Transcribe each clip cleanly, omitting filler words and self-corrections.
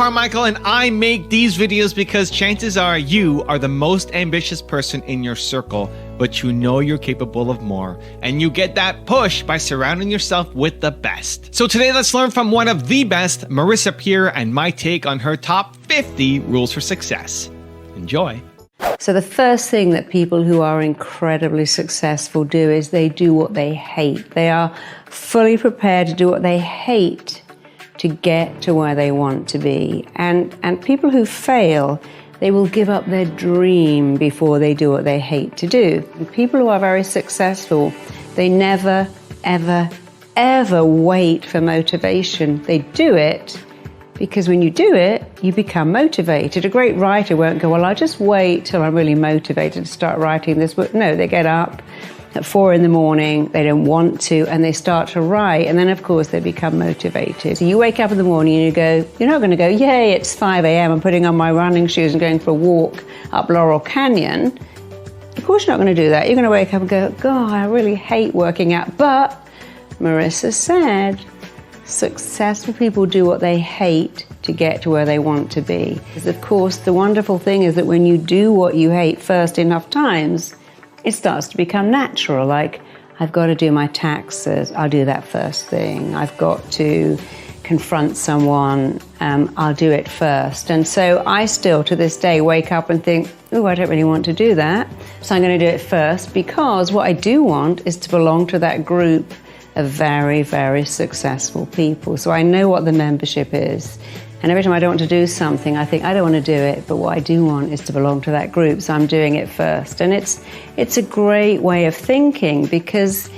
Carmichael, and I make these videos because chances are you are the most ambitious person in your circle, but you know you're capable of more, and you get that push by surrounding yourself with the best. So today, let's learn from one of the best, Marisa Peer, and my take on her top 50 rules for success. Enjoy. So the first thing that people who are incredibly successful do is they do what they hate. They are fully prepared to do what they hate to get to where they want to be. And people who fail, they will give up their dream before they do what they hate to do. And people who are very successful, they never, ever, ever wait for motivation. They do it because when you do it, you become motivated. A great writer won't go, well, I'll just wait till I'm really motivated to start writing this book. No, they get up at 4 a.m, they don't want to, and they start to write, and then of course they become motivated. So you wake up in the morning and you go, you're not going to go, yay, it's 5 a.m, I'm putting on my running shoes and going for a walk up Laurel Canyon. Of course you're not going to do that. You're going to wake up and go, God, I really hate working out. But Marisa said, successful people do what they hate to get to where they want to be. Because of course the wonderful thing is that when you do what you hate first enough times, it starts to become natural. Like, I've got to do my taxes, I'll do that first thing. I've got to confront someone, I'll do it first. And so I still, to this day, wake up and think, oh, I don't really want to do that, so I'm going to do it first, because what I do want is to belong to that group of very, very successful people. So I know what the membership is. And every time I don't want to do something, I think, I don't want to do it, but what I do want is to belong to that group, so I'm doing it first. And it's a great way of thinking, because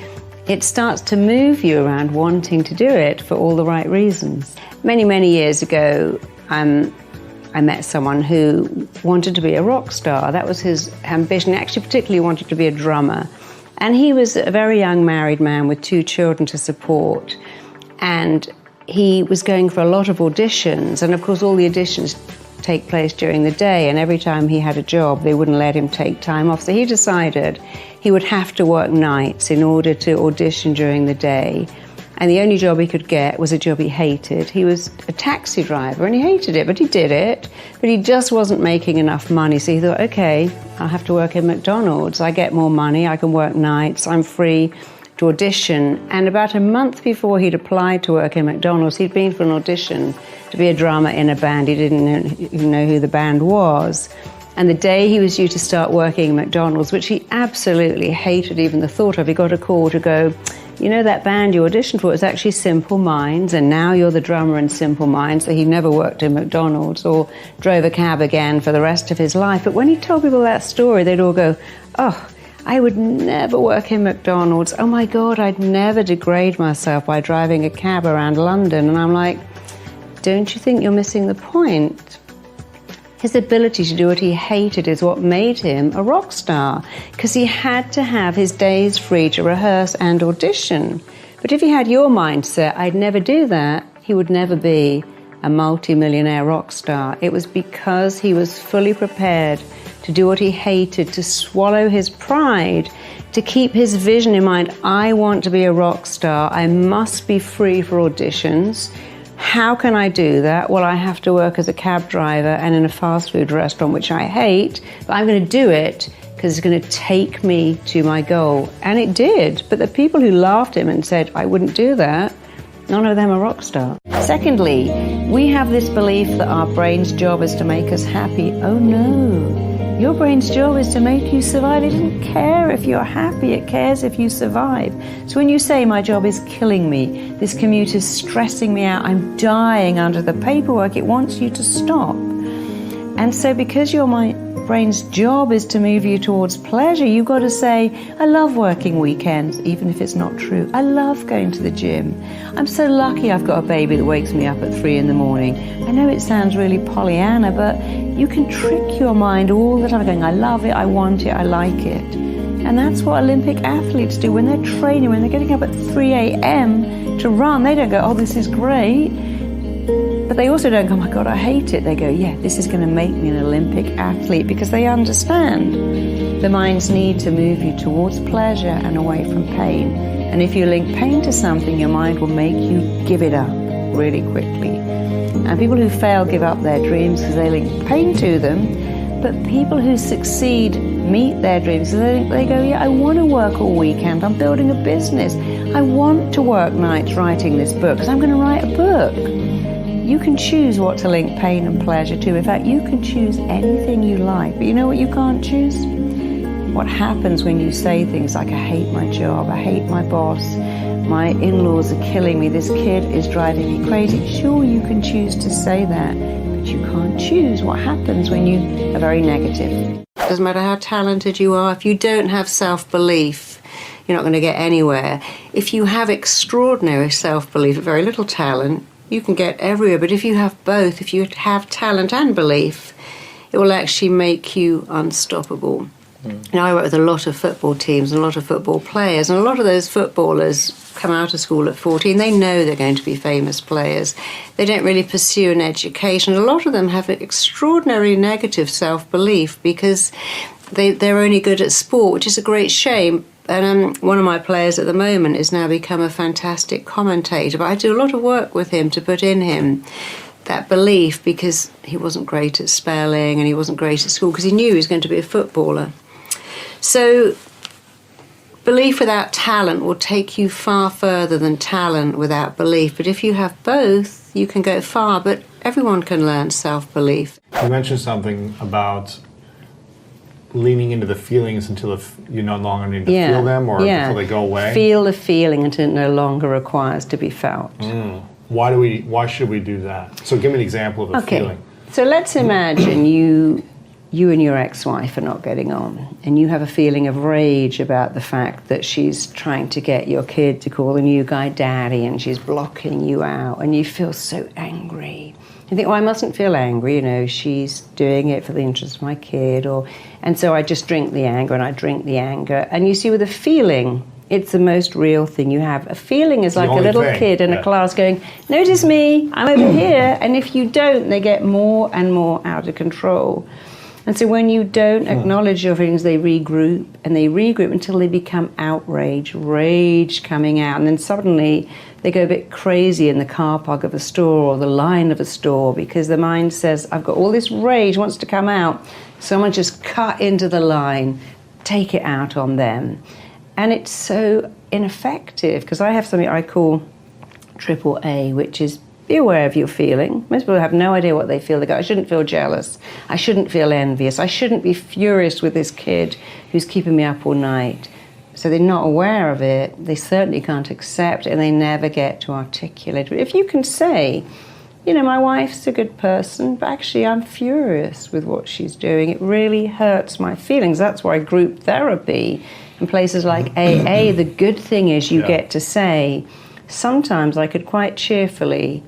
it starts to move you around wanting to do it for all the right reasons. Many, many years ago, I met someone who wanted to be a rock star. That was his ambition. He actually particularly wanted to be a drummer. And he was a very young married man with 2 children to support. And he was going for a lot of auditions, and of course all the auditions take place during the day, and every time he had a job they wouldn't let him take time off. So he decided he would have to work nights in order to audition during the day, and the only job he could get was a job he hated. He was a taxi driver and he hated it, but he did it, but he just wasn't making enough money. So he thought, okay, I'll have to work in McDonald's. I get more money, I can work nights, I'm free to audition. And about a month before he'd applied to work in McDonald's, he'd been for an audition to be a drummer in a band. He didn't even know who the band was. And the day he was due to start working in McDonald's, which he absolutely hated even the thought of, he got a call to go, you know, that band you auditioned for is actually Simple Minds, and now you're the drummer in Simple Minds. So he never worked in McDonald's or drove a cab again for the rest of his life. But when he told people that story, they'd all go, oh, I would never work in McDonald's. Oh my God, I'd never degrade myself by driving a cab around London. And I'm like, don't you think you're missing the point? His ability to do what he hated is what made him a rock star, because he had to have his days free to rehearse and audition. But if he had your mindset, I'd never do that, he would never be a multi-millionaire rock star. It was because he was fully prepared to do what he hated, to swallow his pride, to keep his vision in mind. I want to be a rock star. I must be free for auditions. How can I do that? Well, I have to work as a cab driver and in a fast food restaurant, which I hate, but I'm going to do it because it's going to take me to my goal. And it did. But the people who laughed at him and said, I wouldn't do that, none of them are rock stars. Secondly, we have this belief that our brain's job is to make us happy. Oh no. Your brain's job is to make you survive. It doesn't care if you're happy, it cares if you survive. So when you say, my job is killing me, this commute is stressing me out, I'm dying under the paperwork, it wants you to stop. And so because your brain's job is to move you towards pleasure, you've got to say, I love working weekends, even if it's not true. I love going to the gym. I'm so lucky I've got a baby that wakes me up at 3 a.m. I know it sounds really Pollyanna, but you can trick your mind all the time going, I love it, I want it, I like it. And that's what Olympic athletes do when they're training, when they're getting up at 3 a.m. to run. They don't go, oh, this is great. But they also don't go, oh my God, I hate it. They go, yeah, this is going to make me an Olympic athlete, because they understand the mind's need to move you towards pleasure and away from pain. And if you link pain to something, your mind will make you give it up. really quickly. And people who fail give up their dreams because they link pain to them. But people who succeed meet their dreams and they go, yeah, I want to work all weekend. I'm building a business. I want to work nights writing this book because I'm going to write a book. You can choose what to link pain and pleasure to. In fact, you can choose anything you like. But you know what you can't choose? What happens when you say things like, I hate my job, I hate my boss, my in-laws are killing me, this kid is driving me crazy. Sure, you can choose to say that, but you can't choose what happens when you are very negative. Doesn't matter how talented you are, if you don't have self-belief, you're not going to get anywhere. If you have extraordinary self-belief, very little talent, you can get everywhere. But if you have both, if you have talent and belief, it will actually make you unstoppable. Now, I work with a lot of football teams and a lot of football players, and a lot of those footballers come out of school at 14. They know they're going to be famous players. They don't really pursue an education. A lot of them have an extraordinary negative self-belief because they're only good at sport, which is a great shame. And one of my players at the moment has now become a fantastic commentator, but I do a lot of work with him to put in him that belief, because he wasn't great at spelling and he wasn't great at school because he knew he was going to be a footballer. So belief without talent will take you far further than talent without belief. But if you have both, you can go far. But everyone can learn self-belief. You mentioned something about leaning into the feelings until you no longer need to feel them, or until they go away. Feel the feeling until it no longer requires to be felt. Why should we do that? So give me an example of a feeling. So let's imagine you and your ex-wife are not getting on, and you have a feeling of rage about the fact that she's trying to get your kid to call the new guy daddy and she's blocking you out, and you feel so angry. You think, well, I mustn't feel angry, you know, she's doing it for the interest of my kid, and so I just drink the anger and I drink the anger. And you see, with a feeling, it's the most real thing you have. A feeling is like a little kid in a class going, notice me, I'm over here. And if you don't, they get more and more out of control. And so when you don't acknowledge your feelings, they regroup until they become outrage, rage coming out. And then suddenly they go a bit crazy in the car park of a store or the line of a store because the mind says, I've got all this rage, wants to come out. Someone just cut into the line, take it out on them. And it's so ineffective because I have something I call AAA, which is be aware of your feeling. Most people have no idea what they feel. They go, I shouldn't feel jealous. I shouldn't feel envious. I shouldn't be furious with this kid who's keeping me up all night. So they're not aware of it. They certainly can't accept it, and they never get to articulate it. If you can say, you know, my wife's a good person, but actually I'm furious with what she's doing. It really hurts my feelings. That's why group therapy and places like AA, the good thing is you get to say, sometimes I could quite cheerfully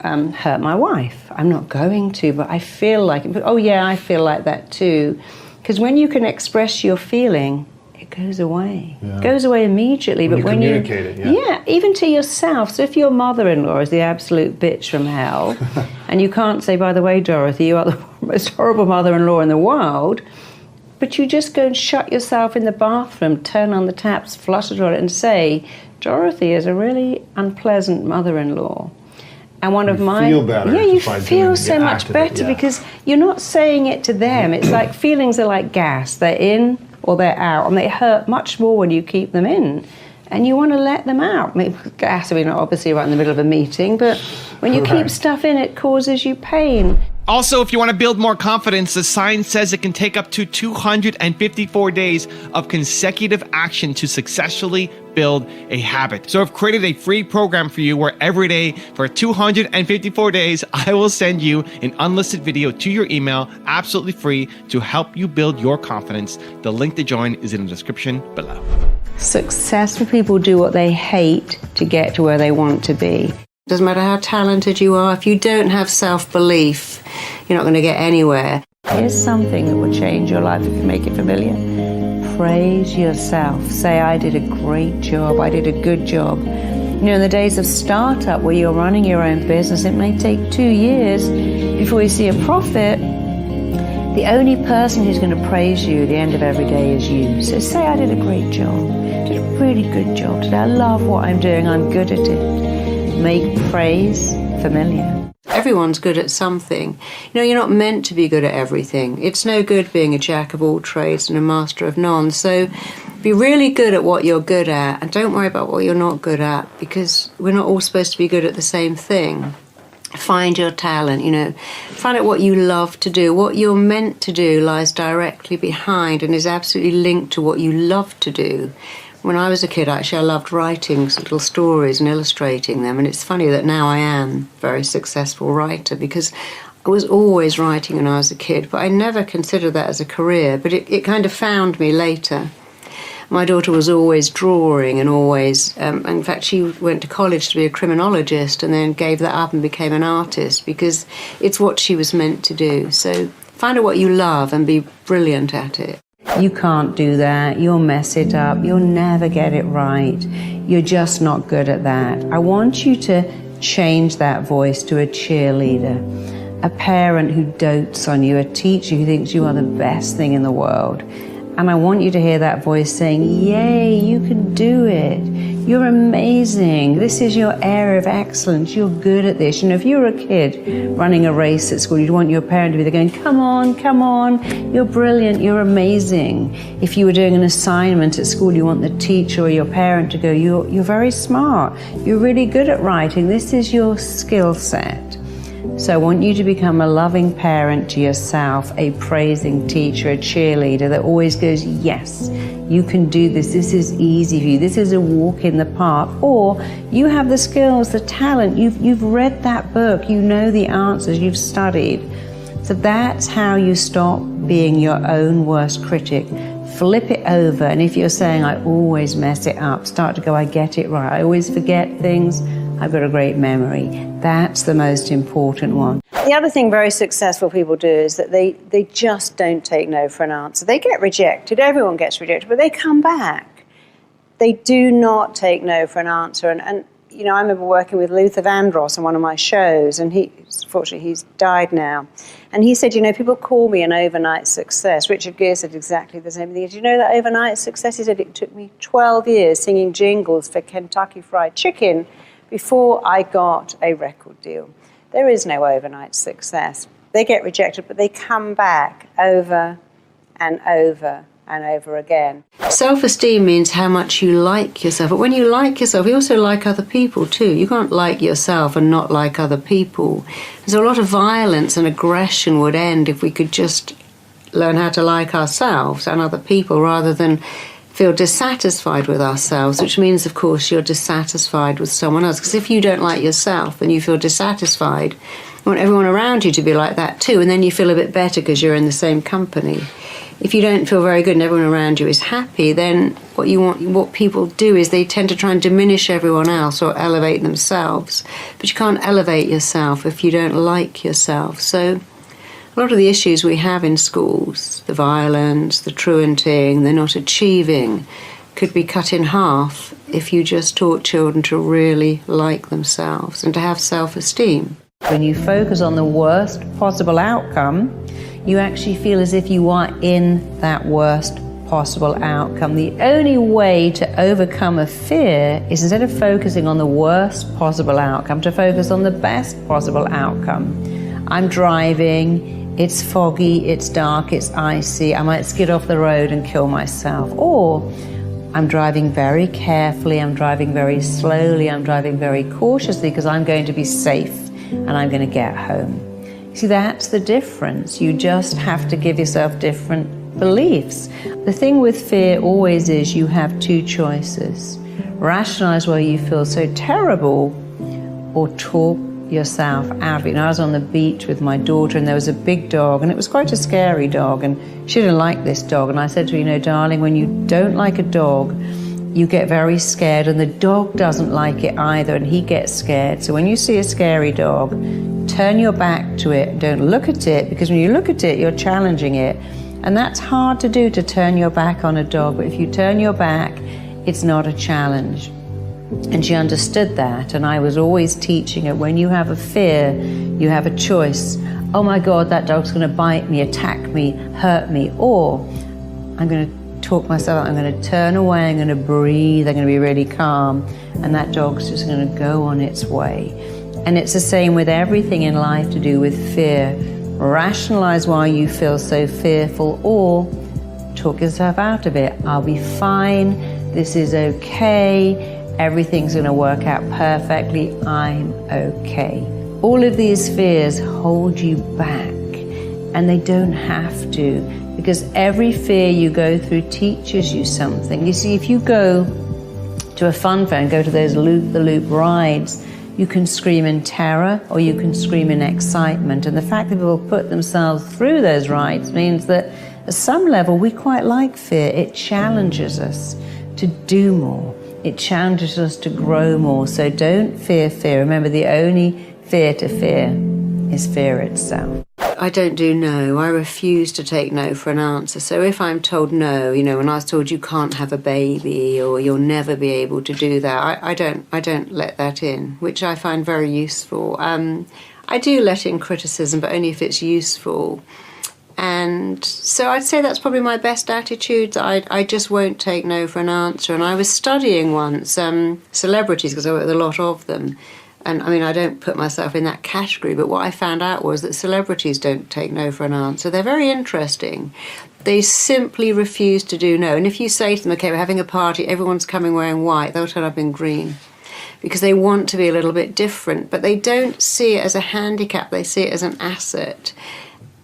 hurt my wife. I'm not going to, but I feel like it. But, oh yeah, I feel like that too. Because when you can express your feeling, it goes away. It goes away immediately. When but when you communicate it, even to yourself. So if your mother-in-law is the absolute bitch from hell, and you can't say, by the way, Dorothy, you are the most horrible mother-in-law in the world, but you just go and shut yourself in the bathroom, turn on the taps, flush the toilet, and say, Dorothy is a really unpleasant mother-in-law. And one of my feel better. Yeah, you feel so much better because you're not saying it to them. It's like feelings are like gas. They're in or they're out, and they hurt much more when you keep them in. And you want to let them out. Maybe gas, I mean, obviously right in the middle of a meeting, but when you keep stuff in, it causes you pain. Also, if you want to build more confidence, the science says it can take up to 254 days of consecutive action to successfully build a habit. So I've created a free program for you where every day for 254 days, I will send you an unlisted video to your email, absolutely free, to help you build your confidence. The link to join is in the description below. Successful people do what they hate to get to where they want to be. Doesn't matter how talented you are, if you don't have self-belief, you're not going to get anywhere. Here's something that will change your life if you make it familiar. Praise yourself. Say, I did a great job. I did a good job. You know, in the days of startup where you're running your own business, it may take 2 years before you see a profit. The only person who's going to praise you at the end of every day is you. So say, I did a great job. I did a really good job today. I love what I'm doing. I'm good at it. make praise familiar. Everyone's good at something. You're not meant to be good at everything. It's no good being a jack of all trades and a master of none. So be really good at what you're good at and don't worry about what you're not good at, because we're not all supposed to be good at the same thing. Find your talent, find out what you love to do. What you're meant to do lies directly behind and is absolutely linked to what you love to do. When I was a kid, actually, I loved writing little stories and illustrating them. And it's funny that now I am a very successful writer, because I was always writing when I was a kid, but I never considered that as a career. But it kind of found me later. My daughter was always drawing and always, in fact, she went to college to be a criminologist and then gave that up and became an artist, because it's what she was meant to do. So find out what you love and be brilliant at it. You can't do that. You'll mess it up. You'll never get it right. You're just not good at that. I want you to change that voice to a cheerleader, a parent who dotes on you, a teacher who thinks you are the best thing in the world. And I want you to hear that voice saying, yay, you can do it. You're amazing. This is your area of excellence. You're good at this. If you were a kid running a race at school, you'd want your parent to be there going, come on, you're brilliant, you're amazing. If you were doing an assignment at school, you want the teacher or your parent to go, you're very smart. You're really good at writing. This is your skill set. So I want you to become a loving parent to yourself, a praising teacher, a cheerleader that always goes, yes, you can do this. This is easy for you. This is a walk in the park. Or you have the skills, the talent. You've read that book. You know the answers. You've studied. So that's how you stop being your own worst critic. Flip it over. And if you're saying, I always mess it up, start to go, I get it right. I always forget things. I've got a great memory. That's the most important one. The other thing very successful people do is that they just don't take no for an answer. They get rejected. Everyone gets rejected, but they come back. They do not take no for an answer. And I remember working with Luther Vandross on one of my shows, and fortunately he's died now. And he said, people call me an overnight success. Richard Gere said exactly the same thing. Did you know that overnight success? He said, it took me 12 years singing jingles for Kentucky Fried Chicken before I got a record deal. There is no overnight success. They get rejected, but they come back over and over and over again. Self-esteem means how much you like yourself. But when you like yourself, you also like other people too. You can't like yourself and not like other people. So a lot of violence and aggression would end if we could just learn how to like ourselves and other people rather than feel dissatisfied with ourselves, which means, of course, you're dissatisfied with someone else. Because if you don't like yourself and you feel dissatisfied, you want everyone around you to be like that too, and then you feel a bit better because you're in the same company. If you don't feel very good and everyone around you is happy, then what people do is they tend to try and diminish everyone else or elevate themselves. But you can't elevate yourself if you don't like yourself. So a lot of the issues we have in schools, the violence, the truanting, the not achieving, could be cut in half if you just taught children to really like themselves and to have self-esteem. When you focus on the worst possible outcome, you actually feel as if you are in that worst possible outcome. The only way to overcome a fear is, instead of focusing on the worst possible outcome, to focus on the best possible outcome. I'm driving. It's foggy, it's dark, it's icy, I might skid off the road and kill myself. Or I'm driving very carefully, I'm driving very slowly, I'm driving very cautiously because I'm going to be safe and I'm going to get home. See, that's the difference. You just have to give yourself different beliefs. The thing with fear always is you have two choices. Rationalize why you feel so terrible, or talk yourself out of it. And I was on the beach with my daughter and there was a big dog, and it was quite a scary dog, and she didn't like this dog. And I said to her, darling, when you don't like a dog, you get very scared, and the dog doesn't like it either, and he gets scared. So when you see a scary dog, turn your back to it. Don't look at it, because when you look at it, you're challenging it. And that's hard to do, to turn your back on a dog. But if you turn your back, it's not a challenge. And she understood that, and I was always teaching her, when you have a fear, you have a choice. Oh my God, that dog's going to bite me, attack me, hurt me, or I'm going to talk myself out. I'm going to turn away, I'm going to breathe, I'm going to be really calm, and that dog's just going to go on its way. And it's the same with everything in life to do with fear. Rationalize why you feel so fearful, or talk yourself out of it. I'll be fine, this is okay, everything's going to work out perfectly, I'm okay. All of these fears hold you back, and they don't have to, because every fear you go through teaches you something. You see, if you go to a fun fair and go to those loop-the-loop rides, you can scream in terror or you can scream in excitement. And the fact that people put themselves through those rides means that at some level we quite like fear. It challenges us to do more. It challenges us to grow more. So don't fear fear. Remember, the only fear to fear is fear itself. I don't do no. I refuse to take no for an answer. So if I'm told no, you know, when I was told you can't have a baby or you'll never be able to do that, I don't let that in, which I find very useful. I do let in criticism, but only if it's useful. And so I'd say that's probably my best attitude. I just won't take no for an answer. And I was studying once celebrities, because I work with a lot of them. And I mean, I don't put myself in that category, but what I found out was that celebrities don't take no for an answer. They're very interesting. They simply refuse to do no. And if you say to them, okay, we're having a party, everyone's coming wearing white, they'll turn up in green, because they want to be a little bit different, but they don't see it as a handicap, they see it as an asset.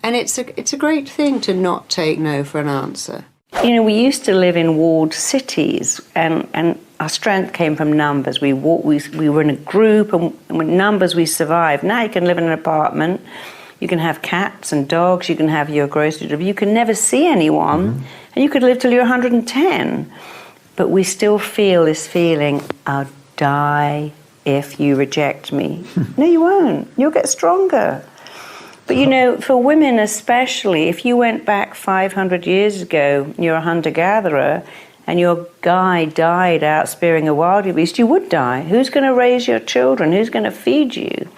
And it's a great thing to not take no for an answer. You know, we used to live in walled cities, and our strength came from numbers. We were in a group, and with numbers we survived. Now you can live in an apartment, you can have cats and dogs, you can have your grocery delivery, you can never see anyone, and you could live till you're 110. But we still feel this feeling, I'll die if you reject me. No, you won't. You'll get stronger. But you know, for women especially, if you went back 500 years ago, you're a hunter-gatherer, and your guy died out spearing a wildebeest, you would die. Who's going to raise your children? Who's going to feed you?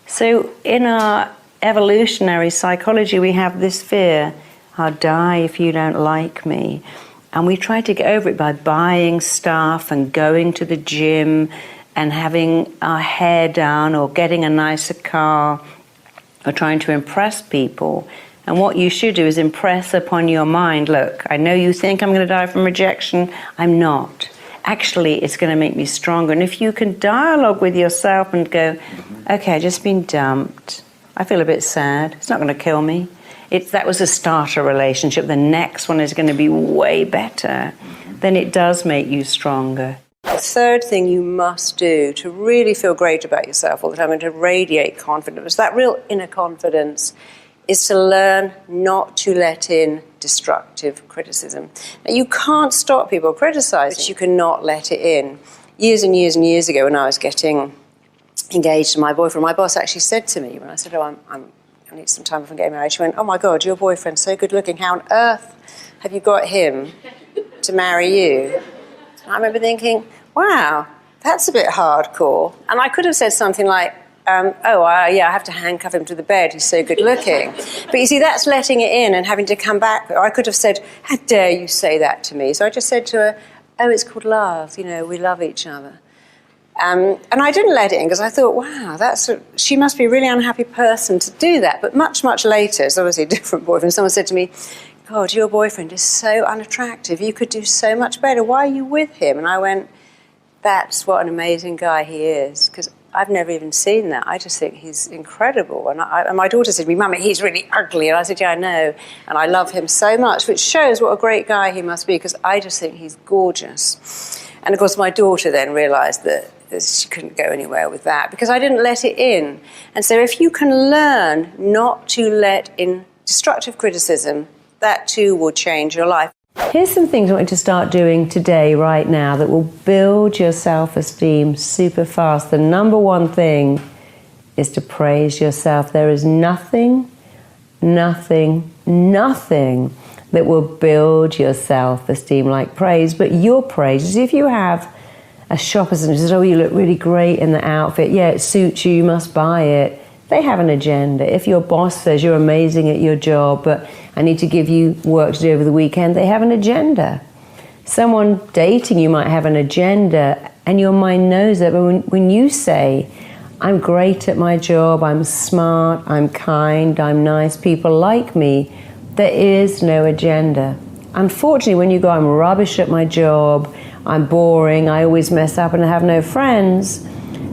So in our evolutionary psychology, we have this fear, I'll die if you don't like me. And we try to get over it by buying stuff and going to the gym and having our hair done or getting a nicer car, or trying to impress people. And what you should do is impress upon your mind, look, I know you think I'm going to die from rejection. I'm not. Actually, it's going to make me stronger. And if you can dialogue with yourself and go, okay, I've just been dumped. I feel a bit sad. It's not going to kill me. That was a starter relationship. The next one is going to be way better. Then it does make you stronger. The third thing you must do to really feel great about yourself all the time and to radiate confidence, that real inner confidence, is to learn not to let in destructive criticism. Now, you can't stop people criticizing, but you cannot let it in. Years and years and years ago, when I was getting engaged to my boyfriend, my boss actually said to me, when I said, I need some time before getting married, she went, oh my God, your boyfriend's so good looking. How on earth have you got him to marry you? I remember thinking, wow, that's a bit hardcore. And I could have said something like, I have to handcuff him to the bed, he's so good looking. But you see, that's letting it in and having to come back. I could have said, how dare you say that to me? So I just said to her, oh, it's called love, we love each other. And I didn't let it in because I thought, wow, she must be a really unhappy person to do that. But much, much later, it's obviously a different boyfriend, someone said to me, God, your boyfriend is so unattractive. You could do so much better. Why are you with him? And I went, that's what an amazing guy he is. Because I've never even seen that. I just think he's incredible. And my daughter said to me, Mummy, he's really ugly. And I said, yeah, I know. And I love him so much, which shows what a great guy he must be, because I just think he's gorgeous. And, of course, my daughter then realised that she couldn't go anywhere with that because I didn't let it in. And so if you can learn not to let in destructive criticism, that too will change your life. Here's some things I want you to start doing today, right now, that will build your self-esteem super fast. The number one thing is to praise yourself. There is nothing that will build your self-esteem like praise, but your praise. If you have a shop assistant who says, oh, you look really great in the outfit, yeah, it suits you, you must buy it. They have an agenda. If your boss says you're amazing at your job, but I need to give you work to do over the weekend, they have an agenda. Someone dating you might have an agenda, and your mind knows that. But when you say, I'm great at my job, I'm smart, I'm kind, I'm nice, people like me, there is no agenda. Unfortunately, when you go, I'm rubbish at my job, I'm boring, I always mess up and I have no friends,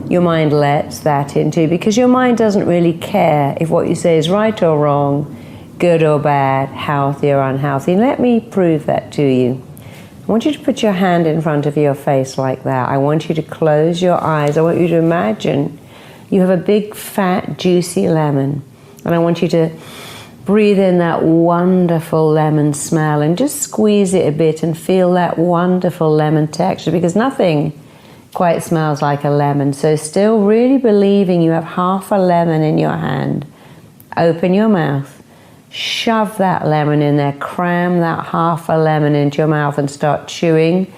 your mind lets that into, because your mind doesn't really care if what you say is right or wrong, good or bad, healthy or unhealthy. And let me prove that to you. I want you to put your hand in front of your face like that. I want you to close your eyes. I want you to imagine you have a big, fat, juicy lemon. And I want you to breathe in that wonderful lemon smell and just squeeze it a bit and feel that wonderful lemon texture, because nothing quite smells like a lemon. So still really believing you have half a lemon in your hand, open your mouth. Shove that lemon in there, cram that half a lemon into your mouth and start chewing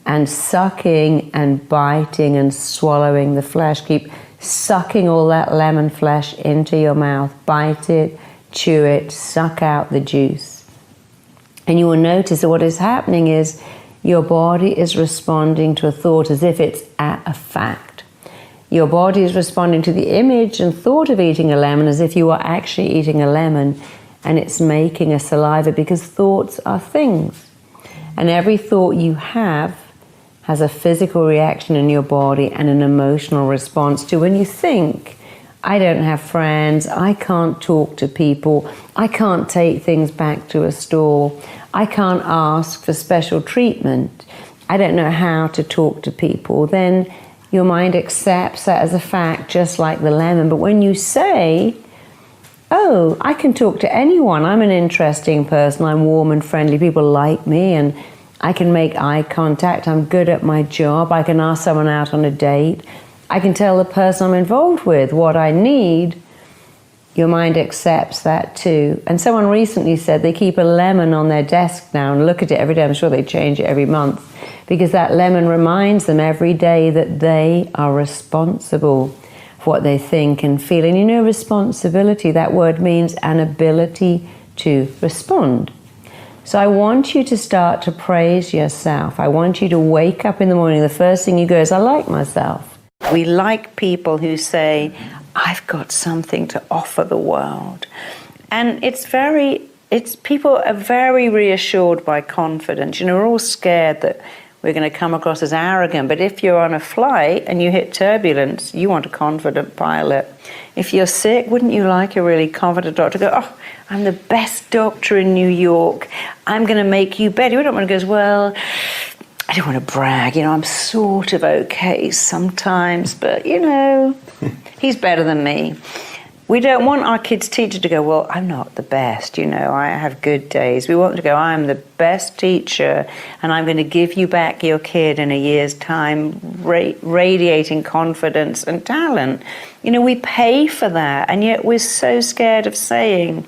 and sucking and biting and swallowing the flesh. Keep sucking all that lemon flesh into your mouth. Bite it, chew it, suck out the juice. And you will notice that what is happening is your body is responding to a thought as if it's a fact. Your body is responding to the image and thought of eating a lemon as if you are actually eating a lemon. And it's making a saliva, because thoughts are things. And every thought you have has a physical reaction in your body and an emotional response to. When you think, I don't have friends, I can't talk to people, I can't take things back to a store, I can't ask for special treatment, I don't know how to talk to people, then your mind accepts that as a fact, just like the lemon. But when you say, oh, I can talk to anyone, I'm an interesting person, I'm warm and friendly, people like me, and I can make eye contact, I'm good at my job, I can ask someone out on a date, I can tell the person I'm involved with what I need, your mind accepts that too. And someone recently said they keep a lemon on their desk now and look at it every day. I'm sure they change it every month, because that lemon reminds them every day that they are responsible what they think and feel. And you know, responsibility, that word means an ability to respond. So I want you to start to praise yourself. I want you to wake up in the morning, the first thing you go is, I like myself. We like people who say, I've got something to offer the world. And people are very reassured by confidence. You know, we're all scared that we're going to come across as arrogant. But if you're on a flight and you hit turbulence, you want a confident pilot. If you're sick, wouldn't you like a really confident doctor to go, oh, I'm the best doctor in New York, I'm going to make you better. You don't want to go, well, I don't want to brag, you know, I'm sort of okay sometimes, but, you know, he's better than me. We don't want our kids' teacher to go, well, I'm not the best, you know, I have good days. We want them to go, I'm the best teacher, and I'm going to give you back your kid in a year's time, radiating confidence and talent. You know, we pay for that, and yet we're so scared of saying,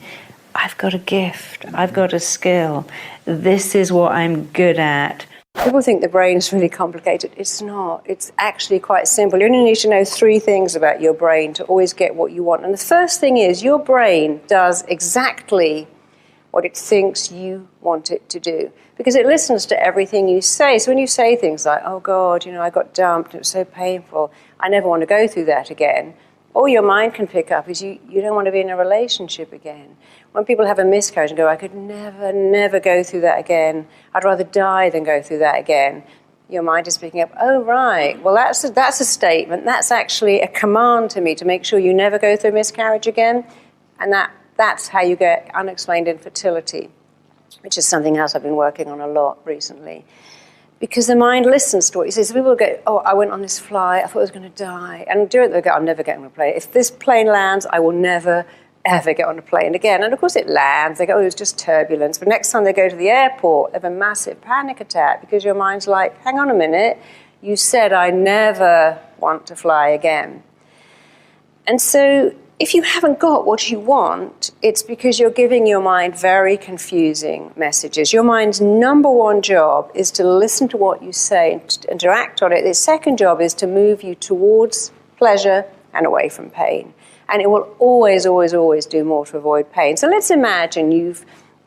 I've got a gift, I've got a skill, this is what I'm good at. People think the brain's really complicated. It's not. It's actually quite simple. You only need to know 3 things about your brain to always get what you want. And the first thing is your brain does exactly what it thinks you want it to do, because it listens to everything you say. So when you say things like, oh God, you know, I got dumped, it was so painful, I never want to go through that again, all your mind can pick up is you don't want to be in a relationship again. When people have a miscarriage and go, I could never go through that again, I'd rather die than go through that again, your mind is picking up, oh, right, well, that's a statement. That's actually a command to me to make sure you never go through a miscarriage again. And that's how you get unexplained infertility, which is something else I've been working on a lot recently. Because the mind listens to what you say. So people go, oh, I went on this flight, I thought I was going to die. And during it, they go, I'm never getting on a plane. If this plane lands, I will never ever get on a plane again. And of course it lands, they go, oh, it was just turbulence. But next time they go to the airport, they have a massive panic attack because your mind's like, hang on a minute, you said I never want to fly again. And so if you haven't got what you want, it's because you're giving your mind very confusing messages. Your mind's number one job is to listen to what you say and to act on it. Its second job is to move you towards pleasure and away from pain. And it will always, always, always do more to avoid pain. So let's imagine you've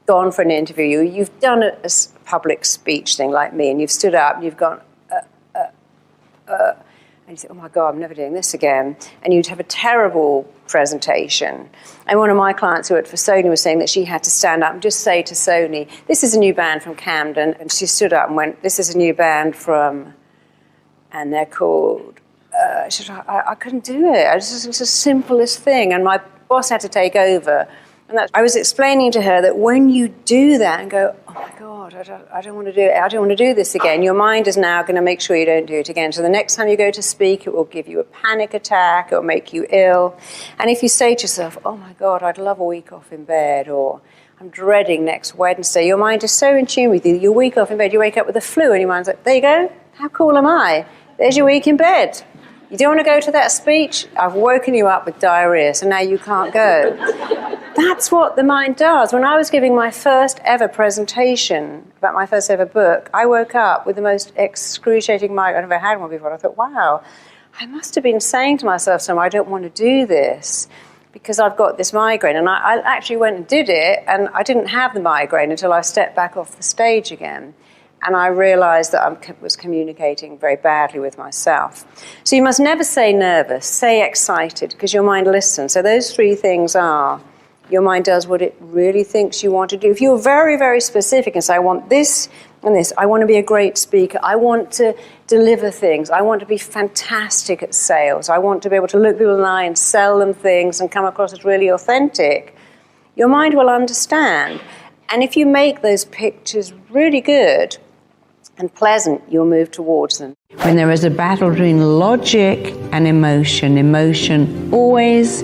gone for an interview, you've done a public speech thing like me, and you've stood up and you've gone, and you think, oh my God, I'm never doing this again. And you'd have a terrible presentation. And one of my clients who worked for Sony was saying that she had to stand up and just say to Sony, this is a new band from Camden. And she stood up and went, this is a new band from, and they're called, she said, I couldn't do it. It was the simplest thing. And my boss had to take over. And I was explaining to her that when you do that and go, oh my God, I don't want to do it. I don't want to do this again. Your mind is now going to make sure you don't do it again. So the next time you go to speak, it will give you a panic attack. It will make you ill. And if you say to yourself, oh my God, I'd love a week off in bed, or I'm dreading next Wednesday, your mind is so in tune with you. You're a week off in bed, you wake up with the flu, and your mind's like, there you go. How cool am I? There's your week in bed. You don't want to go to that speech? I've woken you up with diarrhea, so now you can't go. That's what the mind does. When I was giving my first ever presentation about my first ever book, I woke up with the most excruciating migraine I've ever had one before. I thought, wow, I must have been saying to myself somewhere, I don't want to do this because I've got this migraine. And I actually went and did it, and I didn't have the migraine until I stepped back off the stage again. And I realized that I was communicating very badly with myself. So you must never say nervous, say excited, because your mind listens. So those three things are, your mind does what it really thinks you want to do. If you're very, very specific and say, I want this and this, I want to be a great speaker, I want to deliver things, I want to be fantastic at sales, I want to be able to look people in the eye and sell them things and come across as really authentic, your mind will understand. And if you make those pictures really good and pleasant, you'll move towards them. When there is a battle between logic and emotion, emotion always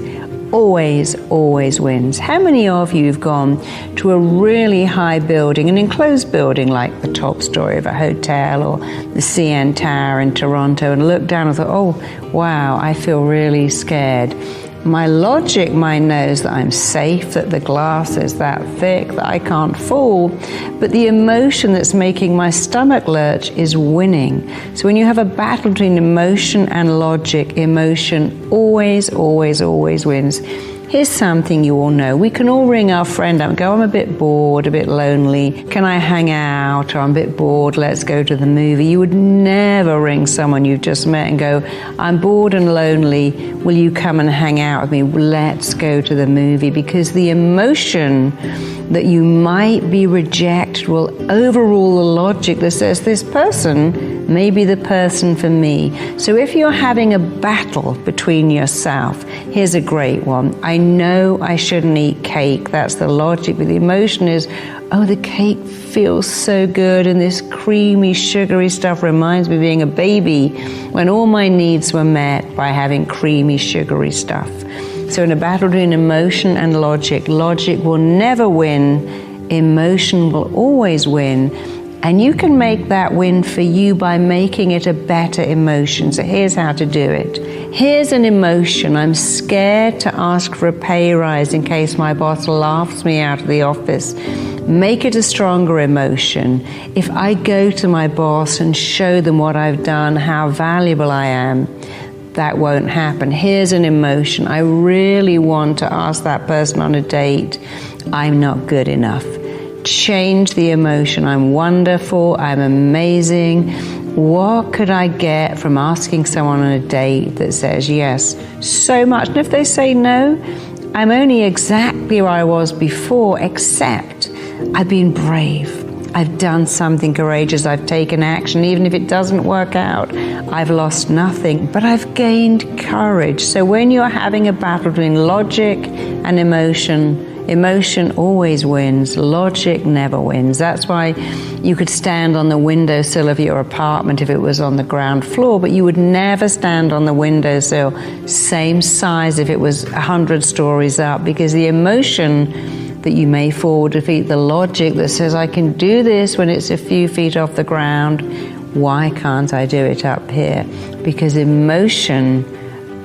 wins. How many of you have gone to a really high building, an enclosed building like the top story of a hotel or the CN Tower in Toronto, and looked down and thought, oh, wow, I feel really scared. My logic mind knows that I'm safe, that the glass is that thick, that I can't fall, but the emotion that's making my stomach lurch is winning. So when you have a battle between emotion and logic, emotion always wins. Here's something you all know. We can all ring our friend up and go, I'm a bit bored, a bit lonely. Can I hang out? Or I'm a bit bored, let's go to the movie. You would never ring someone you've just met and go, I'm bored and lonely. Will you come and hang out with me? Let's go to the movie. Because the emotion that you might be rejected will overrule the logic that says this person may be the person for me. So if you're having a battle between yourself, here's a great one. I know I shouldn't eat cake. That's the logic. But the emotion is, oh, the cake feels so good, and this creamy, sugary stuff reminds me of being a baby when all my needs were met by having creamy, sugary stuff. So in a battle between emotion and logic, logic will never win. Emotion will always win. And you can make that win for you by making it a better emotion. So here's how to do it. Here's an emotion. I'm scared to ask for a pay rise in case my boss laughs me out of the office. Make it a stronger emotion. If I go to my boss and show them what I've done, how valuable I am, that won't happen. Here's an emotion. I really want to ask that person on a date. I'm not good enough. Change the emotion. I'm wonderful. I'm amazing. What could I get from asking someone on a date that says yes so much? And if they say no, I'm only exactly where I was before, except I've been brave. I've done something courageous. I've taken action. Even if it doesn't work out, I've lost nothing, but I've gained courage. So when you're having a battle between logic and emotion, emotion always wins. Logic never wins. That's why you could stand on the windowsill of your apartment if it was on the ground floor, but you would never stand on the windowsill same size if it was 100 stories up, because the emotion that you may fall will defeat the logic that says, I can do this when it's a few feet off the ground. Why can't I do it up here? Because emotion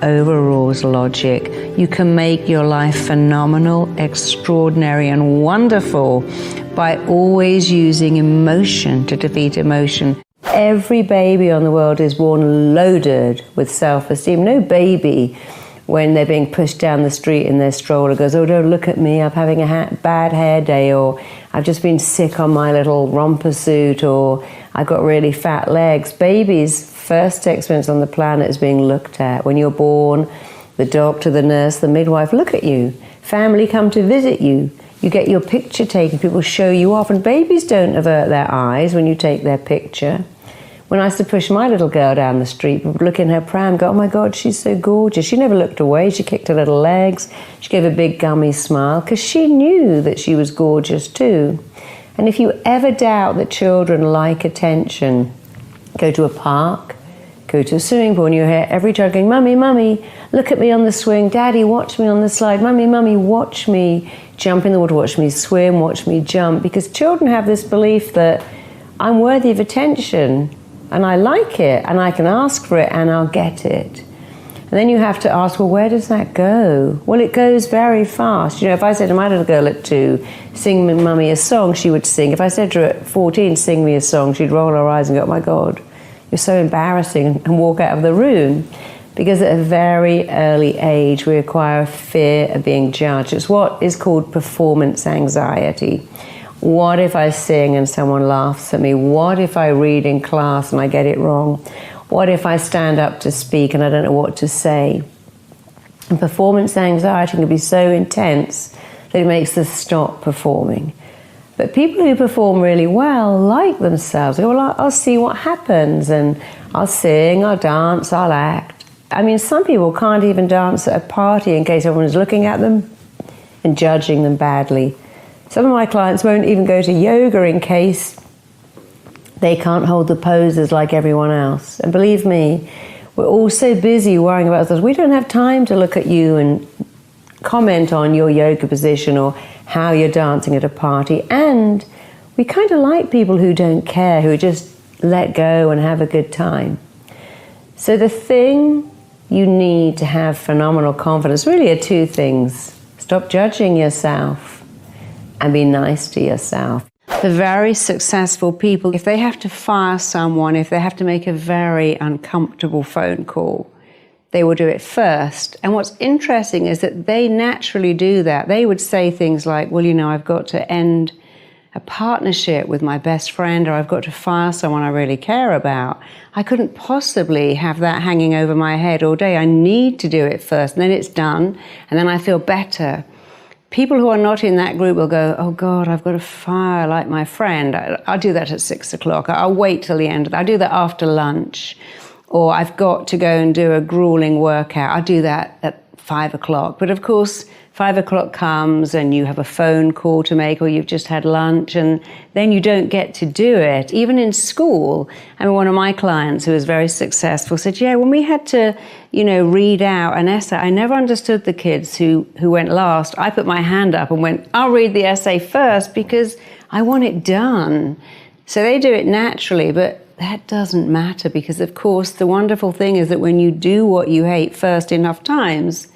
overrules logic. You can make your life phenomenal, extraordinary, and wonderful by always using emotion to defeat emotion. Every baby on the world is born loaded with self-esteem. No baby when they're being pushed down the street in their stroller, goes, oh, don't look at me, I'm having a bad hair day, or I've just been sick on my little romper suit, or I've got really fat legs. Babies' first experience on the planet is being looked at. When you're born, the doctor, the nurse, the midwife look at you. Family come to visit you. You get your picture taken, people show you off, and babies don't avert their eyes when you take their picture. When I used to push my little girl down the street, people would look in her pram and go, oh my God, she's so gorgeous. She never looked away. She kicked her little legs. She gave a big gummy smile because she knew that she was gorgeous too. And if you ever doubt that children like attention, go to a park, go to a swimming pool, and you hear every child going, Mummy, Mummy, look at me on the swing. Daddy, watch me on the slide. Mummy, Mummy, watch me jump in the water, watch me swim, watch me jump. Because children have this belief that I'm worthy of attention, and I like it, and I can ask for it, and I'll get it. And then you have to ask, well, where does that go? Well, it goes very fast. You know, if I said to my little girl at 2, sing me, Mummy, a song, she would sing. If I said to her at 14, sing me a song, she'd roll her eyes and go, oh my God, you're so embarrassing, and walk out of the room. Because at a very early age, we acquire a fear of being judged. It's what is called performance anxiety. What if I sing and someone laughs at me? What if I read in class and I get it wrong? What if I stand up to speak and I don't know what to say? And performance anxiety can be so intense that it makes us stop performing. But people who perform really well like themselves. They go, well, I'll see what happens, and I'll sing, I'll dance, I'll act. I mean, some people can't even dance at a party in case everyone's looking at them and judging them badly. Some of my clients won't even go to yoga in case they can't hold the poses like everyone else. And believe me, we're all so busy worrying about ourselves. We don't have time to look at you and comment on your yoga position or how you're dancing at a party. And we kind of like people who don't care, who just let go and have a good time. So the thing you need to have phenomenal confidence really are 2 things. Stop judging yourself and be nice to yourself. The very successful people, if they have to fire someone, if they have to make a very uncomfortable phone call, they will do it first. And what's interesting is that they naturally do that. They would say things like, well, you know, I've got to end a partnership with my best friend, or I've got to fire someone I really care about. I couldn't possibly have that hanging over my head all day. I need to do it first, and then it's done, and then I feel better. People who are not in that group will go, oh God, I've got to fire like my friend. I'll do that at 6 o'clock. I'll wait till the end of that. I'll do that after lunch. Or I've got to go and do a grueling workout. I'll do that at 5 o'clock. But of course, 5 o'clock comes and you have a phone call to make, or you've just had lunch, and then you don't get to do it. Even in school, I mean, one of my clients who was very successful said, yeah, when we had to, you know, read out an essay, I never understood the kids who went last. I put my hand up and went, I'll read the essay first because I want it done. So they do it naturally, but that doesn't matter, because of course the wonderful thing is that when you do what you hate first enough times,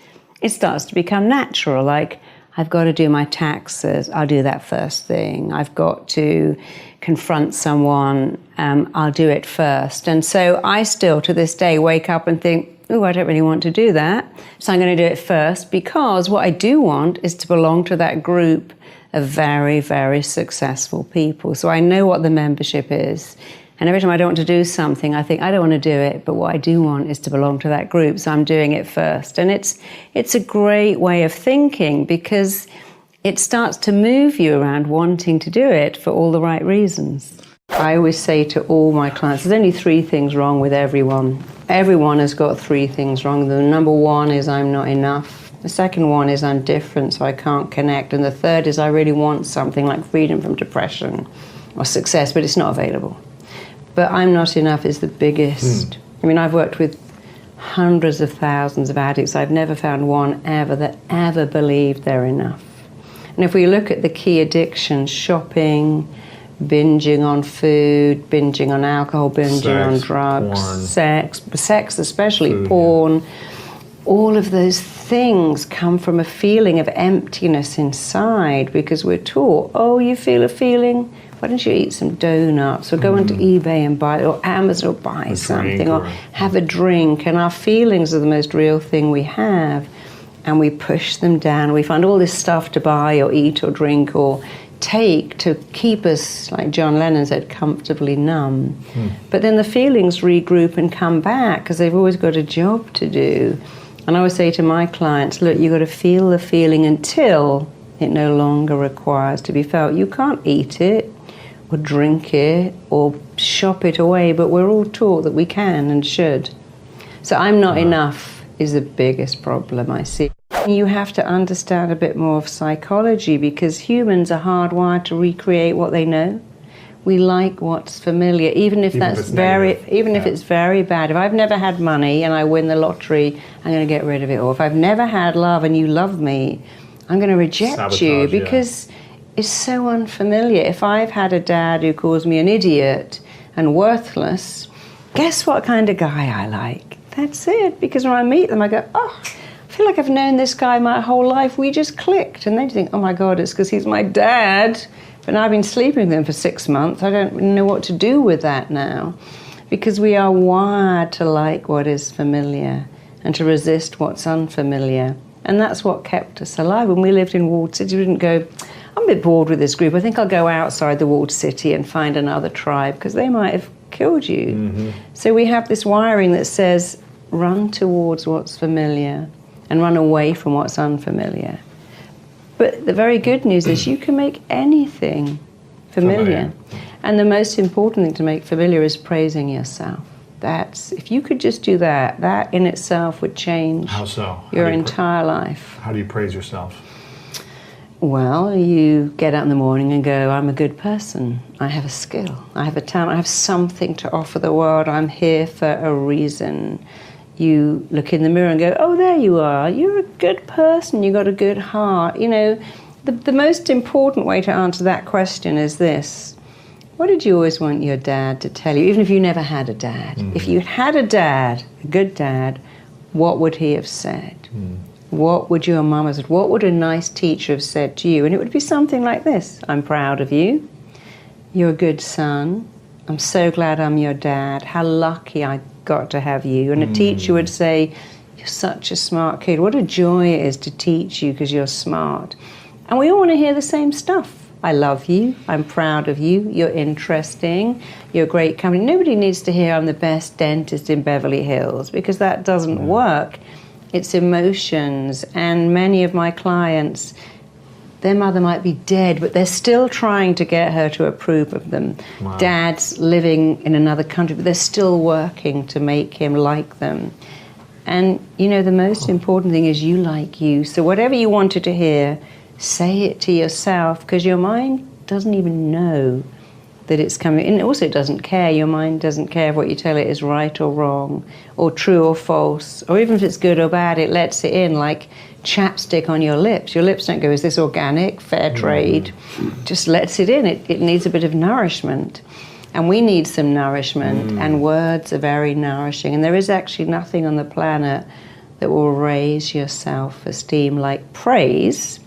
it starts to become natural. Like, I've got to do my taxes, I'll do that first thing. I've got to confront someone, I'll do it first. And so I still, to this day, wake up and think, oh, I don't really want to do that, so I'm going to do it first, because what I do want is to belong to that group of very, very successful people. So I know what the membership is. And every time I don't want to do something, I think, I don't want to do it, but what I do want is to belong to that group, so I'm doing it first. And it's a great way of thinking, because it starts to move you around wanting to do it for all the right reasons. I always say to all my clients, there's only 3 things wrong with everyone. Everyone has got 3 things wrong. The number 1 is I'm not enough. The second one is I'm different, so I can't connect. And the third is I really want something like freedom from depression or success, but it's not available. But I'm not enough is the biggest. I mean, I've worked with hundreds of thousands of addicts. I've never found one ever that ever believed they're enough. And if we look at the key addictions, shopping, binging on food, binging on alcohol, binging on drugs, porn. sex especially, food, porn, all of those things come from a feeling of emptiness inside, because we're taught, oh, you feel a feeling? Why don't you eat some donuts, or go onto eBay and buy, or Amazon, or buy something, or have a drink? And our feelings are the most real thing we have, and we push them down. We find all this stuff to buy or eat or drink or take to keep us, like John Lennon said, comfortably numb. But then the feelings regroup and come back, because they've always got a job to do. And I always say to my clients, look, you've got to feel the feeling until it no longer requires to be felt. You can't eat it or drink it or shop it away, but we're all taught that we can and should. So I'm not enough is the biggest problem I see. You have to understand a bit more of psychology, because humans are hardwired to recreate what they know. We like what's familiar, even if it's very bad. If I've never had money and I win the lottery, I'm going to get rid of it. Or if I've never had love and you love me, I'm going to reject you, because it's so unfamiliar. If I've had a dad who calls me an idiot and worthless, guess what kind of guy I like? That's it. Because when I meet them, I go, oh, I feel like I've known this guy my whole life. We just clicked. And they think, oh my God, it's because he's my dad. But I've been sleeping with him for 6 months. I don't know what to do with that now, because we are wired to like what is familiar and to resist what's unfamiliar. And that's what kept us alive. When we lived in walled cities, we didn't go, I'm a bit bored with this group. I think I'll go outside the walled city and find another tribe, because they might have killed you. So we have this wiring that says, run towards what's familiar and run away from what's unfamiliar. But the very good news is you can make anything familiar. And the most important thing to make familiar is praising yourself. If you could just do that, that in itself would change your entire life. How do you praise yourself? Well, you get up in the morning and go, I'm a good person. I have a skill. I have a talent. I have something to offer the world. I'm here for a reason. You look in the mirror and go, oh, there you are. You're a good person. You've got a good heart. You know, the most important way to answer that question is this. What did you always want your dad to tell you, even if you never had a dad? If you had a dad, a good dad, what would he have said? What would your mum have said? What would a nice teacher have said to you? And it would be something like this. I'm proud of you. You're a good son. I'm so glad I'm your dad. How lucky I got to have you. And a teacher would say, you're such a smart kid. What a joy it is to teach you because you're smart. And we all want to hear the same stuff. I love you. I'm proud of you. You're interesting. You're a great company. Nobody needs to hear I'm the best dentist in Beverly Hills, because that doesn't work. It's emotions. And many of my clients, their mother might be dead, but they're still trying to get her to approve of them. Dad's living in another country, but they're still working to make him like them. And, you know, the most important thing is you like you. So whatever you wanted to hear, say it to yourself, because your mind doesn't even know that it's coming. And also it doesn't care. Your mind doesn't care if what you tell it is right or wrong, or true or false, or even if it's good or bad, it lets it in like chapstick on your lips. Your lips don't go, is this organic, fair trade? Just lets it in. It needs a bit of nourishment. And we need some nourishment, and words are very nourishing. And there is actually nothing on the planet that will raise your self-esteem like praise.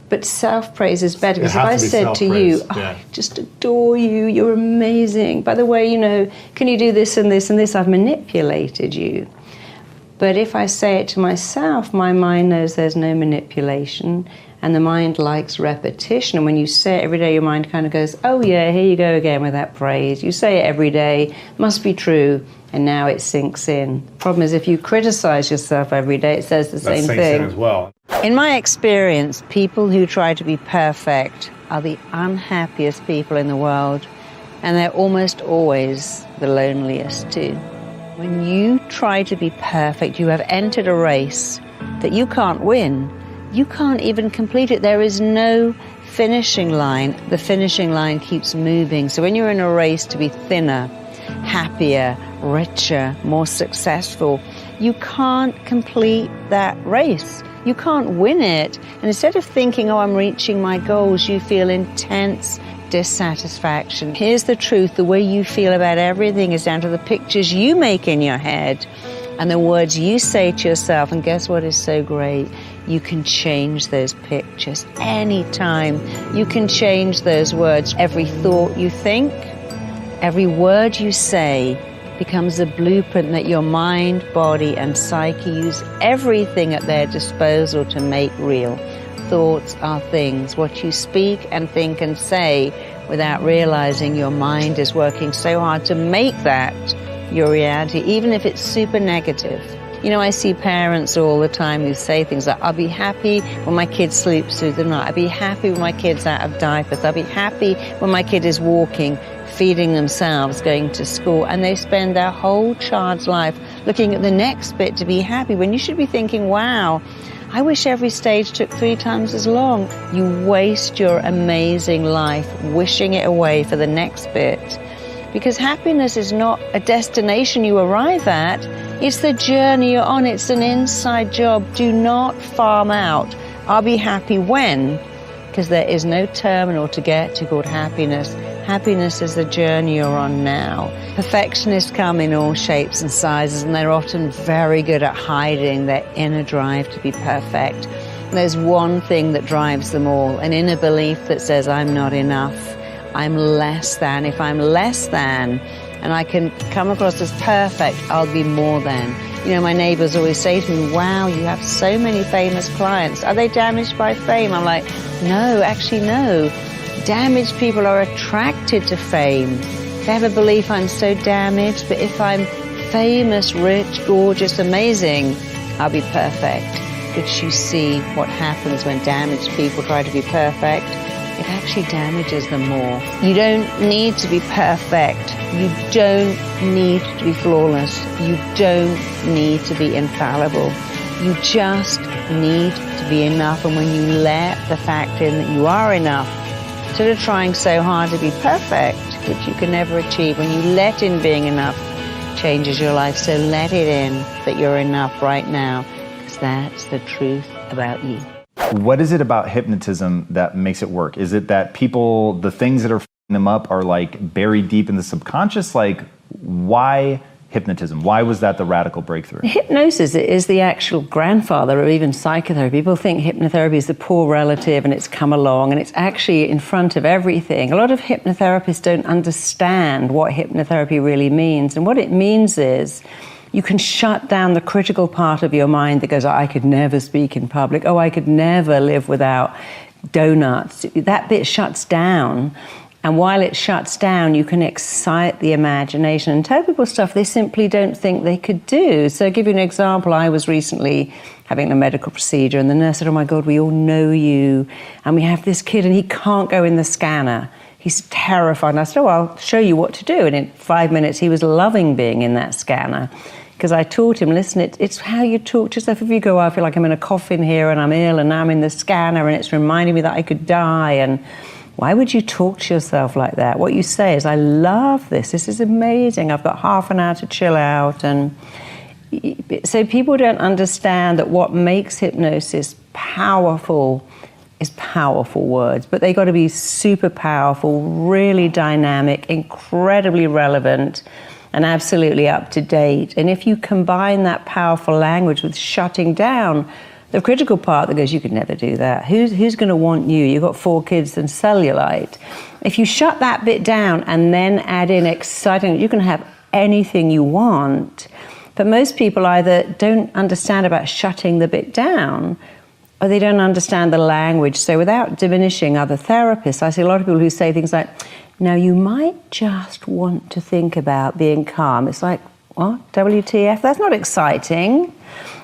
But self-praise is better, because if I said to you, oh, I just adore you, you're amazing. By the way, you know, can you do this and this and this? I've manipulated you. But if I say it to myself, my mind knows there's no manipulation, and the mind likes repetition. And when you say it every day, your mind kind of goes, oh yeah, here you go again with that praise. You say it every day, must be true, and now it sinks in. The problem is if you criticize yourself every day, it says the same thing. That sinks in as well. In my experience, people who try to be perfect are the unhappiest people in the world, and they're almost always the loneliest too. When you try to be perfect, you have entered a race that you can't win. You can't even complete it. There is no finishing line. The finishing line keeps moving. So when you're in a race to be thinner, happier, richer, more successful, you can't complete that race. You can't win it. And instead of thinking, oh, I'm reaching my goals, you feel intense dissatisfaction. Here's the truth. The way you feel about everything is down to the pictures you make in your head. and the words you say to yourself, and guess what is so great? You can change those pictures anytime. You can change those words. Every thought you think, every word you say becomes a blueprint that your mind, body, and psyche use everything at their disposal to make real. Thoughts are things. What you speak and think and say without realizing your mind is working so hard to make that your reality, even if it's super negative. You know, I see parents all the time who say things like, I'll be happy when my kid sleeps through the night. I'll be happy when my kid's out of diapers. I'll be happy when my kid is walking, feeding themselves, going to school. And they spend their whole child's life looking at the next bit to be happy, when you should be thinking, wow, I wish every stage took 3 times as long. You waste your amazing life wishing it away for the next bit. Because happiness is not a destination you arrive at, it's the journey you're on. It's an inside job. Do not farm out, I'll be happy when, because there is no terminal to get to called happiness. Happiness is the journey you're on now. Perfectionists come in all shapes and sizes, and they're often very good at hiding their inner drive to be perfect. There's one thing that drives them all, an inner belief that says, I'm not enough, I'm less than. If I'm less than, and I can come across as perfect, I'll be more than. You know, my neighbors always say to me, wow, you have so many famous clients. Are they damaged by fame? I'm like, no, actually no. Damaged people are attracted to fame. They have a belief I'm so damaged, but if I'm famous, rich, gorgeous, amazing, I'll be perfect. But you see what happens when damaged people try to be perfect? It actually damages them more. You don't need to be perfect. You don't need to be flawless. You don't need to be infallible. You just need to be enough. And when you let the fact in that you are enough, instead of trying so hard to be perfect, which you can never achieve, when you let in being enough, changes your life. So let it in that you're enough right now, because that's the truth about you. What is it about hypnotism that makes it work? Is it that people, the things that are f***ing them up are like buried deep in the subconscious? Like, why hypnotism? Why was that the radical breakthrough? Hypnosis is the actual grandfather of even psychotherapy. People think hypnotherapy is the poor relative and it's come along, and it's actually in front of everything. A lot of hypnotherapists don't understand what hypnotherapy really means. And what it means is you can shut down the critical part of your mind that goes, oh, I could never speak in public. Oh, I could never live without donuts. That bit shuts down. And while it shuts down, you can excite the imagination and tell people stuff they simply don't think they could do. So I'll give you an example. I was recently having a medical procedure, and the nurse said, oh my God, we all know you. And we have this kid and he can't go in the scanner. He's terrified. And I said, oh, I'll show you what to do. And in 5 minutes, he was loving being in that scanner. Because I taught him, listen, it's how you talk to yourself. If you go, I feel like I'm in a coffin here and I'm ill and now I'm in the scanner and it's reminding me that I could die. And why would you talk to yourself like that? What you say is, I love this. This is amazing. I've got half an hour to chill out. And so people don't understand that what makes hypnosis powerful is powerful words, but they got to be super powerful, really dynamic, incredibly relevant, and absolutely up to date. And if you combine that powerful language with shutting down the critical part that goes, you could never do that. Who's going to want you? You've got 4 kids and cellulite. If you shut that bit down and then add in exciting, you can have anything you want. But most people either don't understand about shutting the bit down, or they don't understand the language. So without diminishing other therapists, I see a lot of people who say things like, now you might just want to think about being calm. It's like, what? WTF? That's not exciting.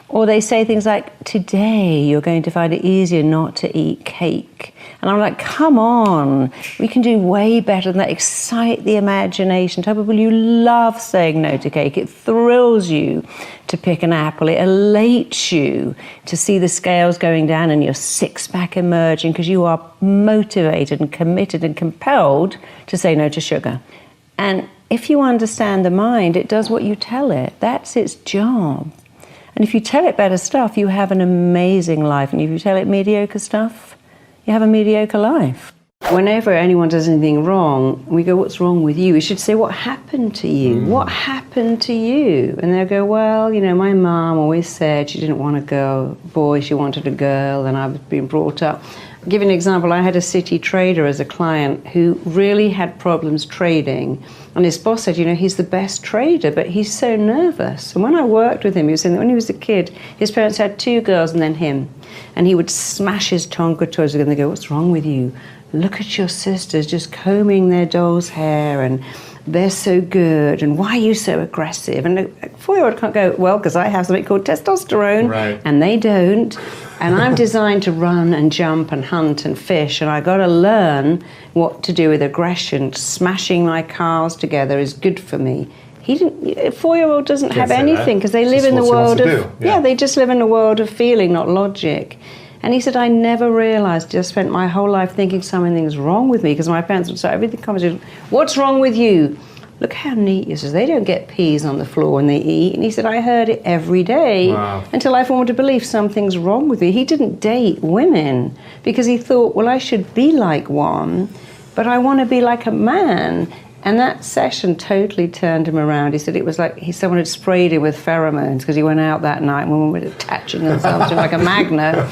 Or they say things like, today you're going to find it easier not to eat cake. And I'm like, come on, we can do way better than that. Excite the imagination. Tell people you love saying no to cake. It thrills you to pick an apple. It elates you to see the scales going down and your six-pack emerging, because you are motivated and committed and compelled to say no to sugar. And if you understand the mind, it does what you tell it. That's its job. And if you tell it better stuff, you have an amazing life. And if you tell it mediocre stuff, you have a mediocre life. Whenever anyone does anything wrong, we go, what's wrong with you? We should say, what happened to you? What happened to you? And they'll go, well, you know, my mom always said she didn't want a boy, she wanted a girl, and I've been brought up. I'll give you an example. I had a city trader as a client who really had problems trading. And his boss said, you know, he's the best trader, but he's so nervous. And when I worked with him, he was saying that when he was a kid, his parents had 2 girls and then him. And he would smash his Tonka toys and they go, what's wrong with you? Look at your sisters just combing their doll's hair and they're so good, and why are you so aggressive? And a 4-year-old can't go, well, because I have something called testosterone, right. And they don't. And I'm designed to run and jump and hunt and fish, and I got to learn what to do with aggression. Smashing my cars together is good for me. He didn't. A 4-year-old doesn't have anything because they live in the world of they just live in a world of feeling, not logic. And he said, I never realized, I spent my whole life thinking something's wrong with me, because my parents would say everything conversation, what's wrong with you? Look how neat you. Says they don't get peas on the floor when they eat. And he said, I heard it every day until I formed a belief something's wrong with me. He didn't date women because he thought, well, I should be like one, but I want to be like a man. And that session totally turned him around. He said it was like someone had sprayed him with pheromones because he went out that night when we were attaching themselves to him like a magnet.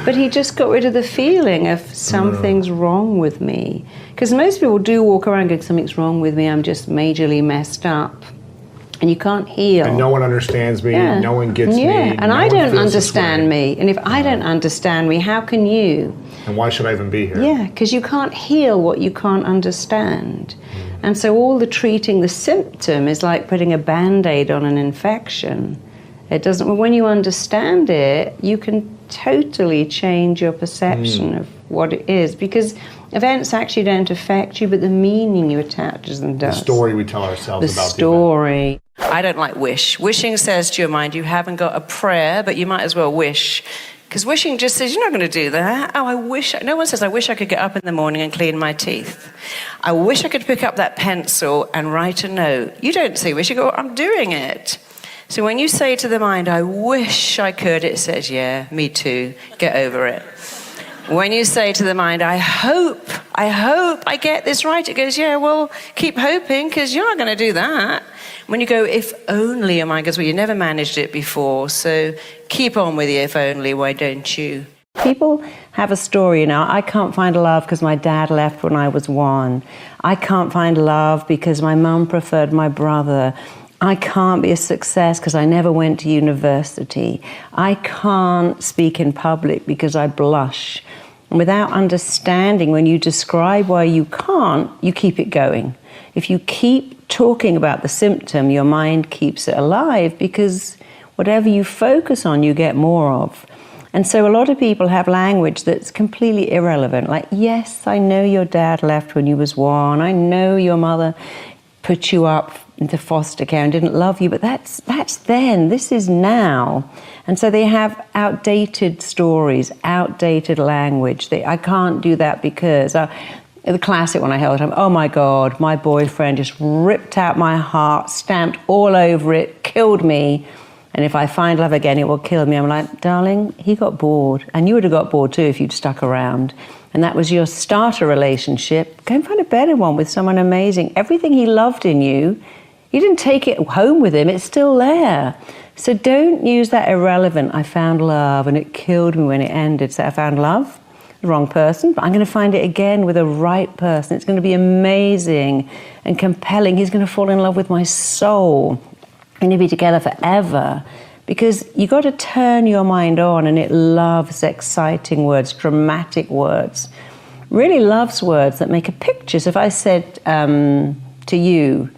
But he just got rid of the feeling of something's wrong with me. Because most people do walk around going, something's wrong with me, I'm just majorly messed up. And you can't heal. And no one understands me, no one gets me. And I don't understand me. And if I don't understand me, how can you? And why should I even be here? Yeah, because you can't heal what you can't understand. And so all the treating the symptom is like putting a Band-Aid on an infection. It doesn't, when you understand it, you can totally change your perception of what it is, because events actually don't affect you, but the meaning you attach to them does. The story we tell ourselves about the story. I don't like wish. Wishing says to your mind, you haven't got a prayer, but you might as well wish. Because wishing just says, you're not going to do that. Oh, I wish. No one says, I wish I could get up in the morning and clean my teeth. I wish I could pick up that pencil and write a note. You don't say wish, you go, I'm doing it. So when you say to the mind, I wish I could, it says, yeah, me too. Get over it. When you say to the mind, I hope I get this right, it goes, yeah, well, keep hoping, because you're not going to do that. When you go, if only, your mind goes, well, you never managed it before, so keep on with the if only, why don't you? People have a story, you know, I can't find love because my dad left when I was 1. I can't find love because my mum preferred my brother. I can't be a success because I never went to university. I can't speak in public because I blush. And without understanding, when you describe why you can't, you keep it going. If you keep talking about the symptom, your mind keeps it alive, because whatever you focus on, you get more of. And so a lot of people have language that's completely irrelevant. Like, yes, I know your dad left when you was 1. I know your mother put you up into foster care and didn't love you, but that's then. This is now. And so they have outdated stories, outdated language. I can't do that because... the classic one I heard all the time, oh my God, my boyfriend just ripped out my heart, stamped all over it, killed me. And if I find love again, it will kill me. I'm like, darling, he got bored. And you would have got bored too if you'd stuck around. And that was your starter relationship. Go and find a better one with someone amazing. Everything he loved in you, you didn't take it home with him. It's still there. So don't use that irrelevant, I found love and it killed me when it ended. So I found love, the wrong person, but I'm going to find it again with the right person. It's going to be amazing and compelling. He's going to fall in love with my soul. We're going to be together forever, because you got to turn your mind on, and it loves exciting words, dramatic words. Really loves words that make a picture. So if I said to you,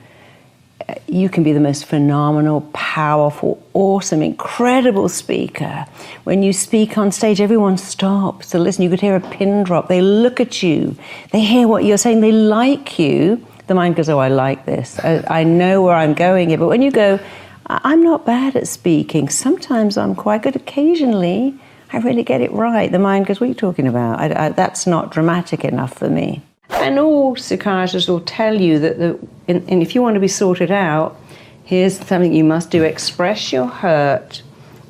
you can be the most phenomenal, powerful, awesome, incredible speaker. When you speak on stage, everyone stops to listen. You could hear a pin drop. They look at you. They hear what you're saying. They like you. The mind goes, oh, I like this. I know where I'm going here. But when you go, I'm not bad at speaking. Sometimes I'm quite good. Occasionally, I really get it right. The mind goes, what are you talking about? That's not dramatic enough for me. And all psychiatrists will tell you that and if you want to be sorted out, here's something you must do. Express your hurt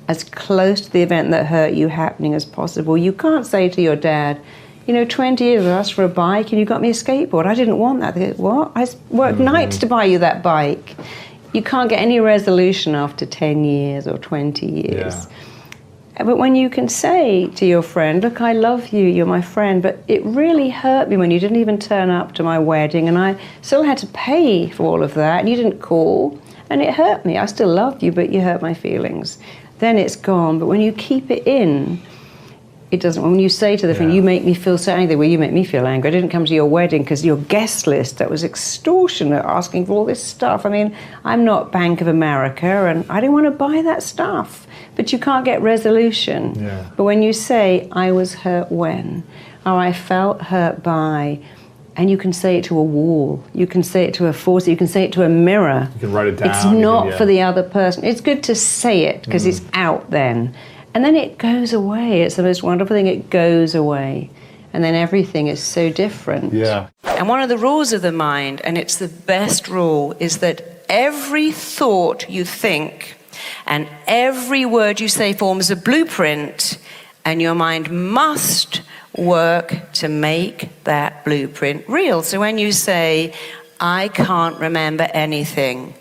as close to the event that hurt you happening as possible. You can't say to your dad, 20 years I asked for a bike and you got me a skateboard. I didn't want that. They go, what? I worked nights to buy you that bike. You can't get any resolution after 10 years or 20 years. Yeah. But when you can say to your friend, look, I love you, you're my friend, but it really hurt me when you didn't even turn up to my wedding and I still had to pay for all of that and you didn't call and it hurt me. I still love you, but you hurt my feelings. Then it's gone. But when you keep it in, it doesn't. When you say to the friend, you make me feel so angry, well, you make me feel angry. I didn't come to your wedding because your guest list, that was extortionate, asking for all this stuff. I mean, I'm not Bank of America, and I didn't want to buy that stuff. But you can't get resolution. Yeah. But when you say, I was hurt when, or I felt hurt by, and you can say it to a wall, you can say it to a force, you can say it to a mirror. You can write it down. It's not for the other person. It's good to say it because it's out then. And then it goes away. It's the most wonderful thing. It goes away. And then everything is so different. Yeah. And one of the rules of the mind, and it's the best rule, is that every thought you think and every word you say forms a blueprint, and your mind must work to make that blueprint real. So when you say, I can't remember anything,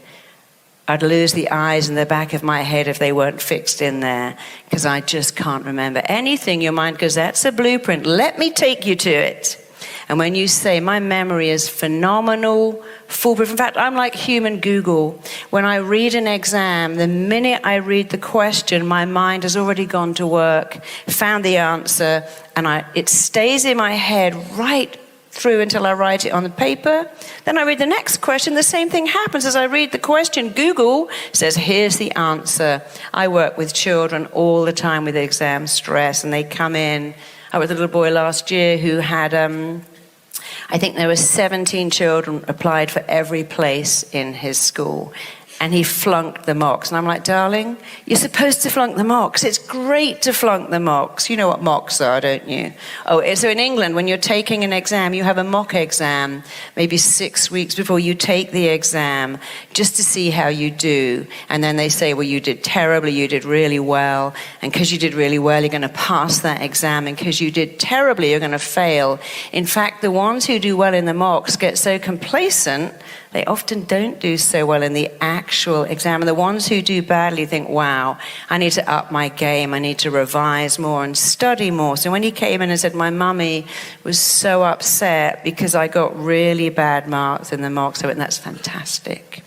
I'd lose the eyes in the back of my head if they weren't fixed in there, because I just can't remember anything. Your mind goes, that's a blueprint. Let me take you to it. And when you say, my memory is phenomenal, foolproof. In fact, I'm like human Google. When I read an exam, the minute I read the question, my mind has already gone to work, found the answer, and it stays in my head right through until I write it on the paper. Then I read the next question. The same thing happens as I read the question. Google says, here's the answer. I work with children all the time with exam stress, and they come in. I was a little boy last year who had, I think there were 17 children applied for every place in his school. And he flunked the mocks. And I'm like, darling, you're supposed to flunk the mocks. It's great to flunk the mocks. You know what mocks are, don't you? Oh, so in England, when you're taking an exam, you have a mock exam, maybe 6 weeks before you take the exam, just to see how you do. And then they say, well, you did terribly, you did really well. And because you did really well, you're going to pass that exam. And because you did terribly, you're going to fail. In fact, the ones who do well in the mocks get so complacent, they often don't do so well in the actual exam. And the ones who do badly think, wow, I need to up my game. I need to revise more and study more. So when he came in and said, my mummy was so upset because I got really bad marks in the mocks, I went, that's fantastic.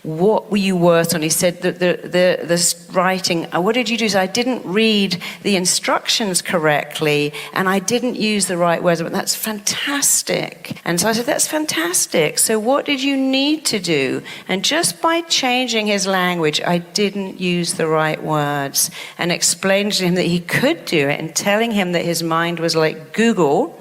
What were you worse on? He said that the writing, what did you do? So I didn't read the instructions correctly and I didn't use the right words. I went, that's fantastic. And so I said, that's fantastic. So what did you need to do? And just by changing his language, I didn't use the right words, and explained to him that he could do it, and telling him that his mind was like Google.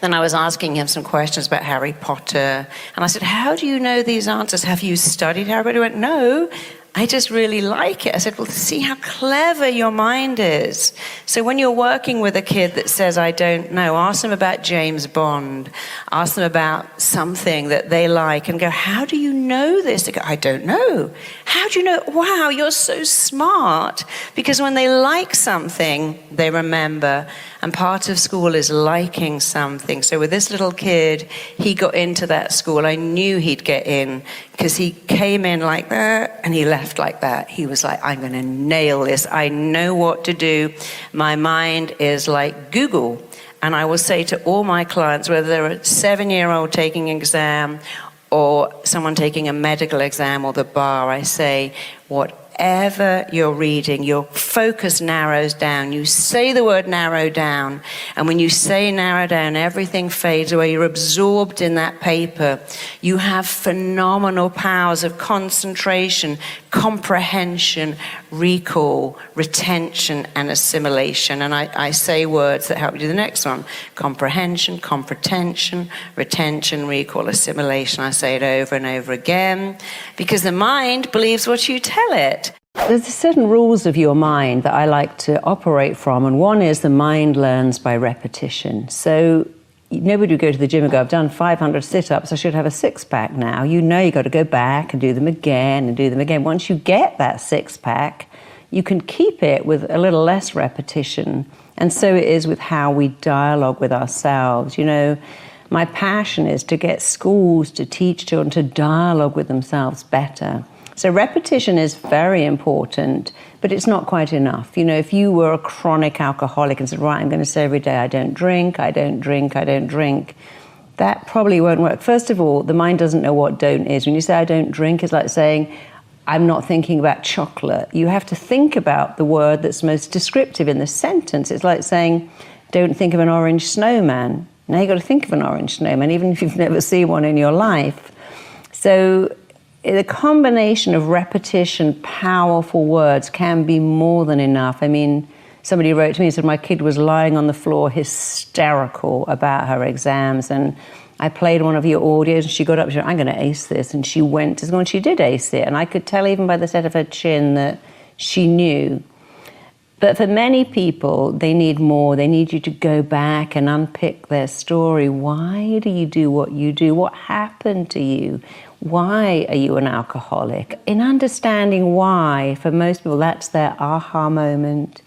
Then I was asking him some questions about Harry Potter. And I said, how do you know these answers? Have you studied Harry Potter? He went, no, I just really like it. I said, well, see how clever your mind is. So when you're working with a kid that says, I don't know, ask them about James Bond. Ask them about something that they like and go, how do you know this? They go, I don't know. How do you know? Wow, you're so smart. Because when they like something, they remember. And part of school is liking something. So with this little kid, he got into that school. I knew he'd get in because he came in like that and he left like that. He was like, I'm going to nail this. I know what to do. My mind is like Google. And I will say to all my clients, whether they're a 7-year-old taking an exam or someone taking a medical exam or the bar, I say, whatever you're reading, your focus narrows down. You say the word narrow down, and when you say narrow down, everything fades away. You're absorbed in that paper. You have phenomenal powers of concentration, comprehension, recall, retention, and assimilation. And I say words that help you do the next one. Comprehension, comprehension, retention, recall, assimilation. I say it over and over again because the mind believes what you tell it. There's certain rules of your mind that I like to operate from, and one is the mind learns by repetition. So nobody would go to the gym and go, I've done 500 sit-ups, I should have a six-pack now. You know you've got to go back and do them again and do them again. Once you get that six-pack, you can keep it with a little less repetition And so it is with how we dialogue with ourselves. You know, my passion is to get schools to teach children to dialogue with themselves better. So repetition is very important, but it's not quite enough. You know, if you were a chronic alcoholic and said, right, I'm going to say every day, I don't drink, I don't drink, I don't drink, that probably won't work. First of all, the mind doesn't know what don't is. When you say I don't drink, it's like saying, I'm not thinking about chocolate. You have to think about the word that's most descriptive in the sentence. It's like saying, don't think of an orange snowman. Now you've got to think of an orange snowman, even if you've never seen one in your life. So the combination of repetition, powerful words can be more than enough. I mean, somebody wrote to me and said, my kid was lying on the floor hysterical about her exams, and I played one of your audios, and she got up and she said, I'm going to ace this. And she went to school and she did ace it. And I could tell even by the set of her chin that she knew. But for many people, they need more. They need you to go back and unpick their story. Why do you do what you do? What happened to you? Why are you an alcoholic? In understanding why, for most people, that's their aha moment.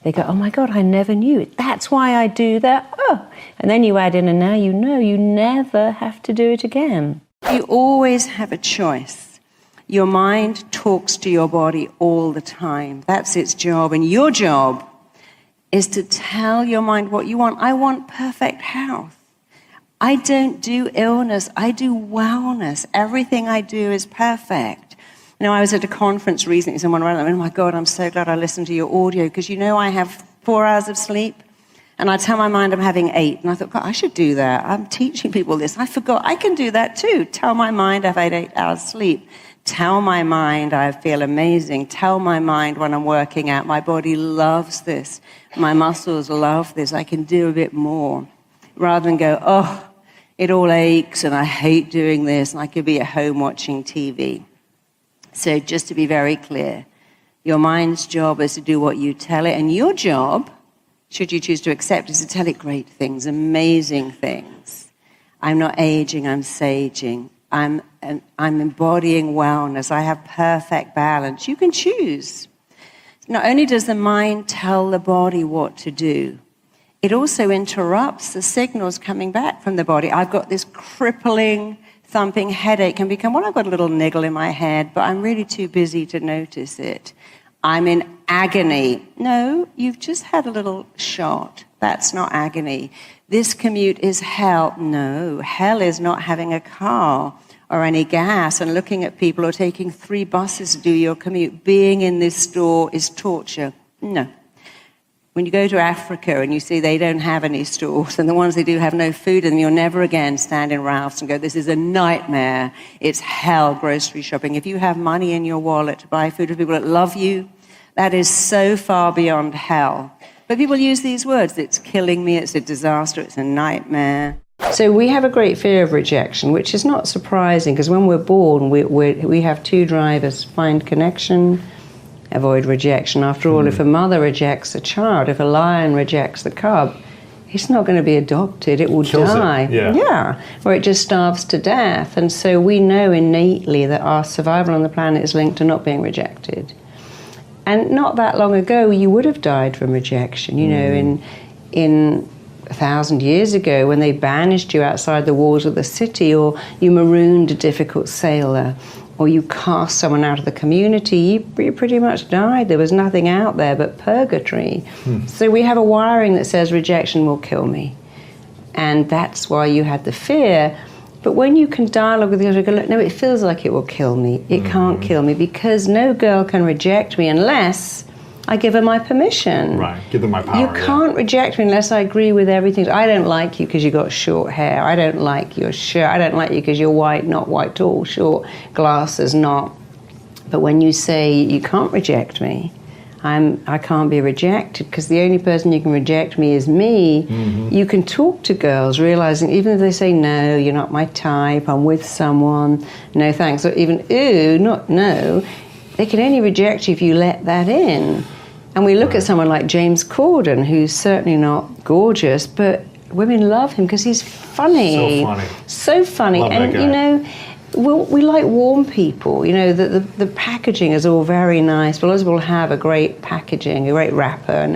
They go, oh my God, I never knew it. That's why I do that. Oh, and then you add in, and now you know you never have to do it again. You always have a choice. Your mind talks to your body all the time. That's its job. And your job is to tell your mind what you want. I want perfect health. I don't do illness. I do wellness. Everything I do is perfect. You know, I was at a conference recently, someone ran up, oh my God, I'm so glad I listened to your audio, because you know I have 4 hours of sleep, and I tell my mind I'm having 8, and I thought, God, I should do that. I'm teaching people this. I forgot I can do that too. Tell my mind I've had 8 hours sleep. Tell my mind I feel amazing. Tell my mind when I'm working out, my body loves this. My muscles love this. I can do a bit more. Rather than go, oh, it all aches, and I hate doing this, and I could be at home watching TV. So just to be very clear, your mind's job is to do what you tell it, and your job, should you choose to accept, is to tell it great things, amazing things. I'm not aging, I'm saging. I'm embodying wellness. I have perfect balance. You can choose. Not only does the mind tell the body what to do, it also interrupts the signals coming back from the body. I've got this crippling thumping headache, can become, well, I've got a little niggle in my head, but I'm really too busy to notice it. I'm in agony. No, you've just had a little shot. That's not agony. This commute is hell. No, hell is not having a car or any gas and looking at people or taking 3 buses to do your commute. Being in this store is torture. No. When you go to Africa and you see they don't have any stores, and the ones they do have no food, and you'll never again stand in Ralph's and go, this is a nightmare, it's hell, grocery shopping. If you have money in your wallet to buy food for people that love you, that is so far beyond hell. But people use these words, it's killing me, it's a disaster, it's a nightmare. So we have a great fear of rejection, which is not surprising, because when we're born, we have 2 drivers: find connection, avoid rejection. After all, if a mother rejects a child, if a lion rejects the cub, it's not going to be adopted, it will die. Yeah, or it just starves to death. And so we know innately that our survival on the planet is linked to not being rejected. And not that long ago, you would have died from rejection. You know, in 1,000 years ago, when they banished you outside the walls of the city, or you marooned a difficult sailor, or you cast someone out of the community, you pretty much died. There was nothing out there but purgatory. So we have a wiring that says rejection will kill me. And that's why you had the fear. But when you can dialogue with the other, go, look, no, it feels like it will kill me. It can't kill me, because no girl can reject me unless I give her my permission. Right, give them my power. You can't reject me unless I agree with everything. I don't like you because you got short hair. I don't like your shirt. I don't like you because you're white, not white, tall, short, glasses, not. But when you say you can't reject me, I can't be rejected, because the only person you can reject me is me. You can talk to girls realizing, even if they say, no, you're not my type, I'm with someone, no thanks, or even, ooh, not no, they can only reject you if you let that in. And we look at someone like James Corden, who's certainly not gorgeous, but women love him because he's funny. So funny. So funny. Love and that guy. you know, we like warm people. You know, the packaging is all very nice. But will have a great packaging, a great wrapper, and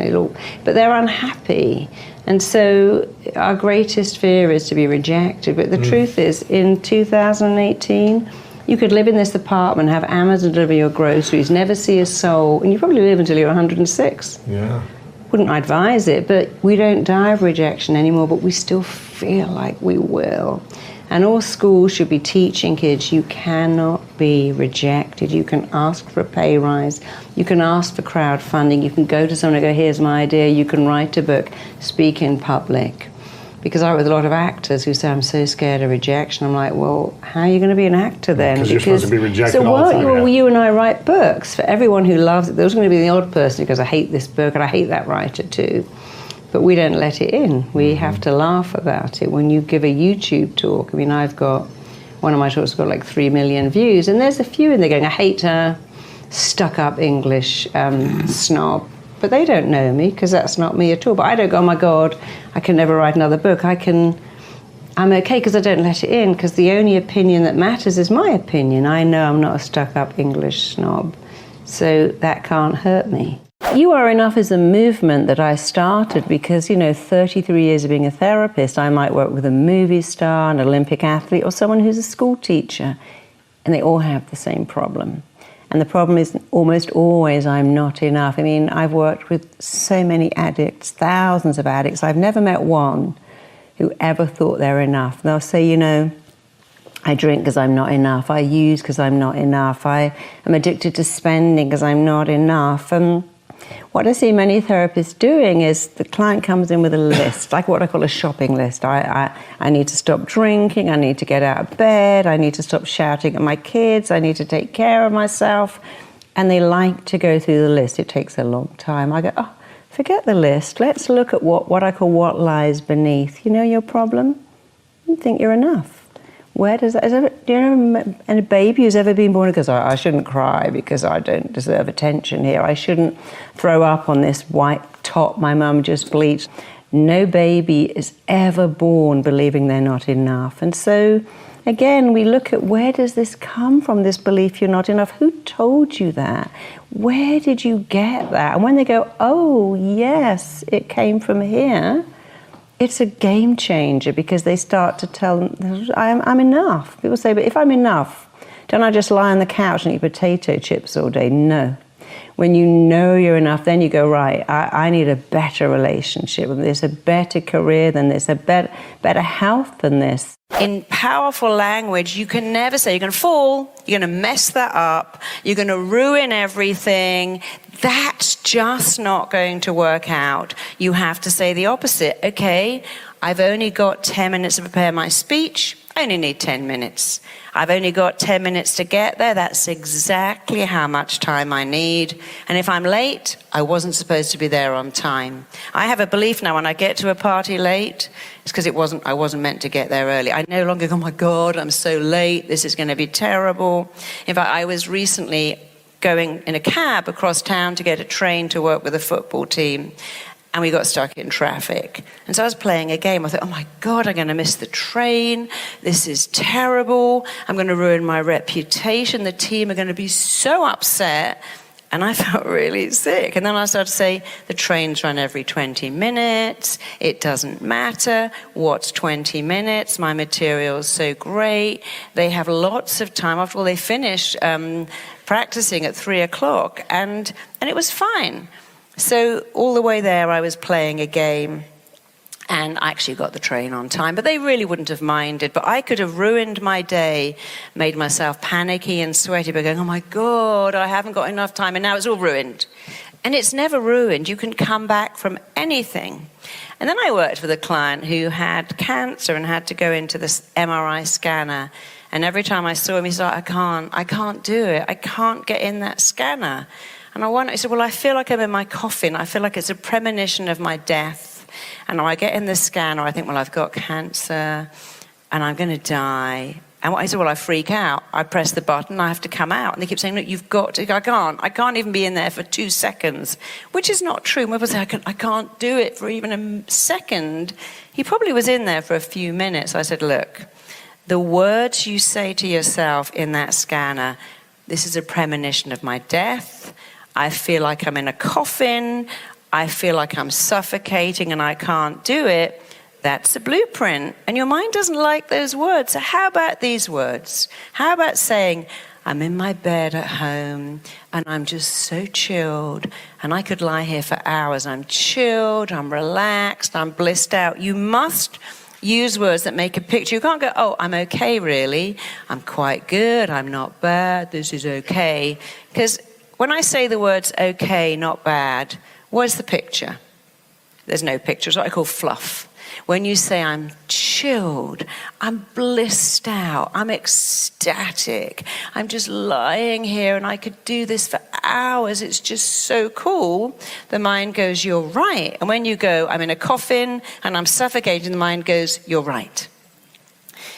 but they're unhappy. And so our greatest fear is to be rejected. But the truth is, in 2018, you could live in this apartment, have Amazon deliver your groceries, never see a soul, and you probably live until you're 106. Yeah. Wouldn't advise it, but we don't die of rejection anymore, but we still feel like we will. And all schools should be teaching kids you cannot be rejected. You can ask for a pay rise. You can ask for crowdfunding. You can go to someone and go, here's my idea. You can write a book, speak in public. Because I work with a lot of actors who say, I'm so scared of rejection. I'm like, well, how are you going to be an actor then? Because you're supposed to be rejected all the time. So you and I write books. For everyone who loves it, there's going to be the odd person who goes, I hate this book and I hate that writer too. But we don't let it in. We have to laugh about it. When you give a YouTube talk, I mean, one of my talks got like 3 million views, and there's a few in there going, I hate her, stuck-up English snob. But they don't know me, because that's not me at all. But I don't go, oh my God, I can never write another book. I'm okay because I don't let it in, because the only opinion that matters is my opinion. I know I'm not a stuck-up English snob, so that can't hurt me. You Are Enough is a movement that I started because, 33 years of being a therapist, I might work with a movie star, an Olympic athlete, or someone who's a school teacher, and they all have the same problem. And the problem is almost always I'm not enough. I mean, I've worked with so many addicts, thousands of addicts. I've never met one who ever thought they're enough. They'll say, I drink because I'm not enough. I use because I'm not enough. I am addicted to spending because I'm not enough. What I see many therapists doing is the client comes in with a list, like what I call a shopping list. I need to stop drinking, I need to get out of bed, I need to stop shouting at my kids, I need to take care of myself. And they like to go through the list. It takes a long time. I go, forget the list. Let's look at what I call what lies beneath. You know your problem? You think you're enough. Where does that, do you know any baby who's ever been born and goes, I shouldn't cry because I don't deserve attention here. I shouldn't throw up on this white top my mum just bleached. No baby is ever born believing they're not enough. And so, again, we look at where does this come from, this belief you're not enough? Who told you that? Where did you get that? And when they go, oh, yes, it came from here, it's a game changer because they start to tell them, I'm enough. People say, but if I'm enough, don't I just lie on the couch and eat potato chips all day? No. When you know you're enough, then you go, right, I need a better relationship. There's a better career than this, a better health than this. In powerful language, you can never say you're going to fall, you're going to mess that up, you're going to ruin everything. That's just not going to work out. You have to say the opposite. Okay, I've only got 10 minutes to prepare my speech. I only need 10 minutes. I've only got 10 minutes to get there. That's exactly how much time I need. And if I'm late, I wasn't supposed to be there on time. I have a belief now when I get to a party late, it's because I wasn't meant to get there early. I no longer go, oh my God, I'm so late. This is going to be terrible. In fact, I was recently going in a cab across town to get a train to work with a football team. And we got stuck in traffic. And so I was playing a game. I thought, oh my God, I'm going to miss the train. This is terrible. I'm going to ruin my reputation. The team are going to be so upset. And I felt really sick. And then I started to say, the trains run every 20 minutes. It doesn't matter. What's 20 minutes? My material's so great. They have lots of time. After all, they finished practicing at 3 o'clock. And it was fine. So all the way there, I was playing a game, and I actually got the train on time. But they really wouldn't have minded. But I could have ruined my day, made myself panicky and sweaty by going, oh my God, I haven't got enough time, and now it's all ruined. And it's never ruined. You can come back from anything. And then I worked with a client who had cancer and had to go into this MRI scanner. And every time I saw him, he said, I can't do it. I can't get in that scanner. And he said, well, I feel like I'm in my coffin. I feel like it's a premonition of my death. And I get in the scanner, I think, well, I've got cancer and I'm going to die. And I said, well, I freak out. I press the button, I have to come out. And they keep saying, look, you've got to. I can't even be in there for 2 seconds, which is not true. When people say, I can't do it for even a second, he probably was in there for a few minutes. I said, look, the words you say to yourself in that scanner, this is a premonition of my death, I feel like I'm in a coffin, I feel like I'm suffocating and I can't do it, that's a blueprint. And your mind doesn't like those words. So how about these words? How about saying, I'm in my bed at home and I'm just so chilled and I could lie here for hours. I'm chilled, I'm relaxed, I'm blissed out. You must use words that make a picture. You can't go, oh, I'm okay really. I'm quite good, I'm not bad, this is okay. Because when I say the words okay, not bad, where's the picture? There's no picture. It's what I call fluff. When you say I'm chilled, I'm blissed out, I'm ecstatic, I'm just lying here and I could do this for hours, it's just so cool, the mind goes, you're right. And when you go, I'm in a coffin and I'm suffocating, the mind goes, you're right.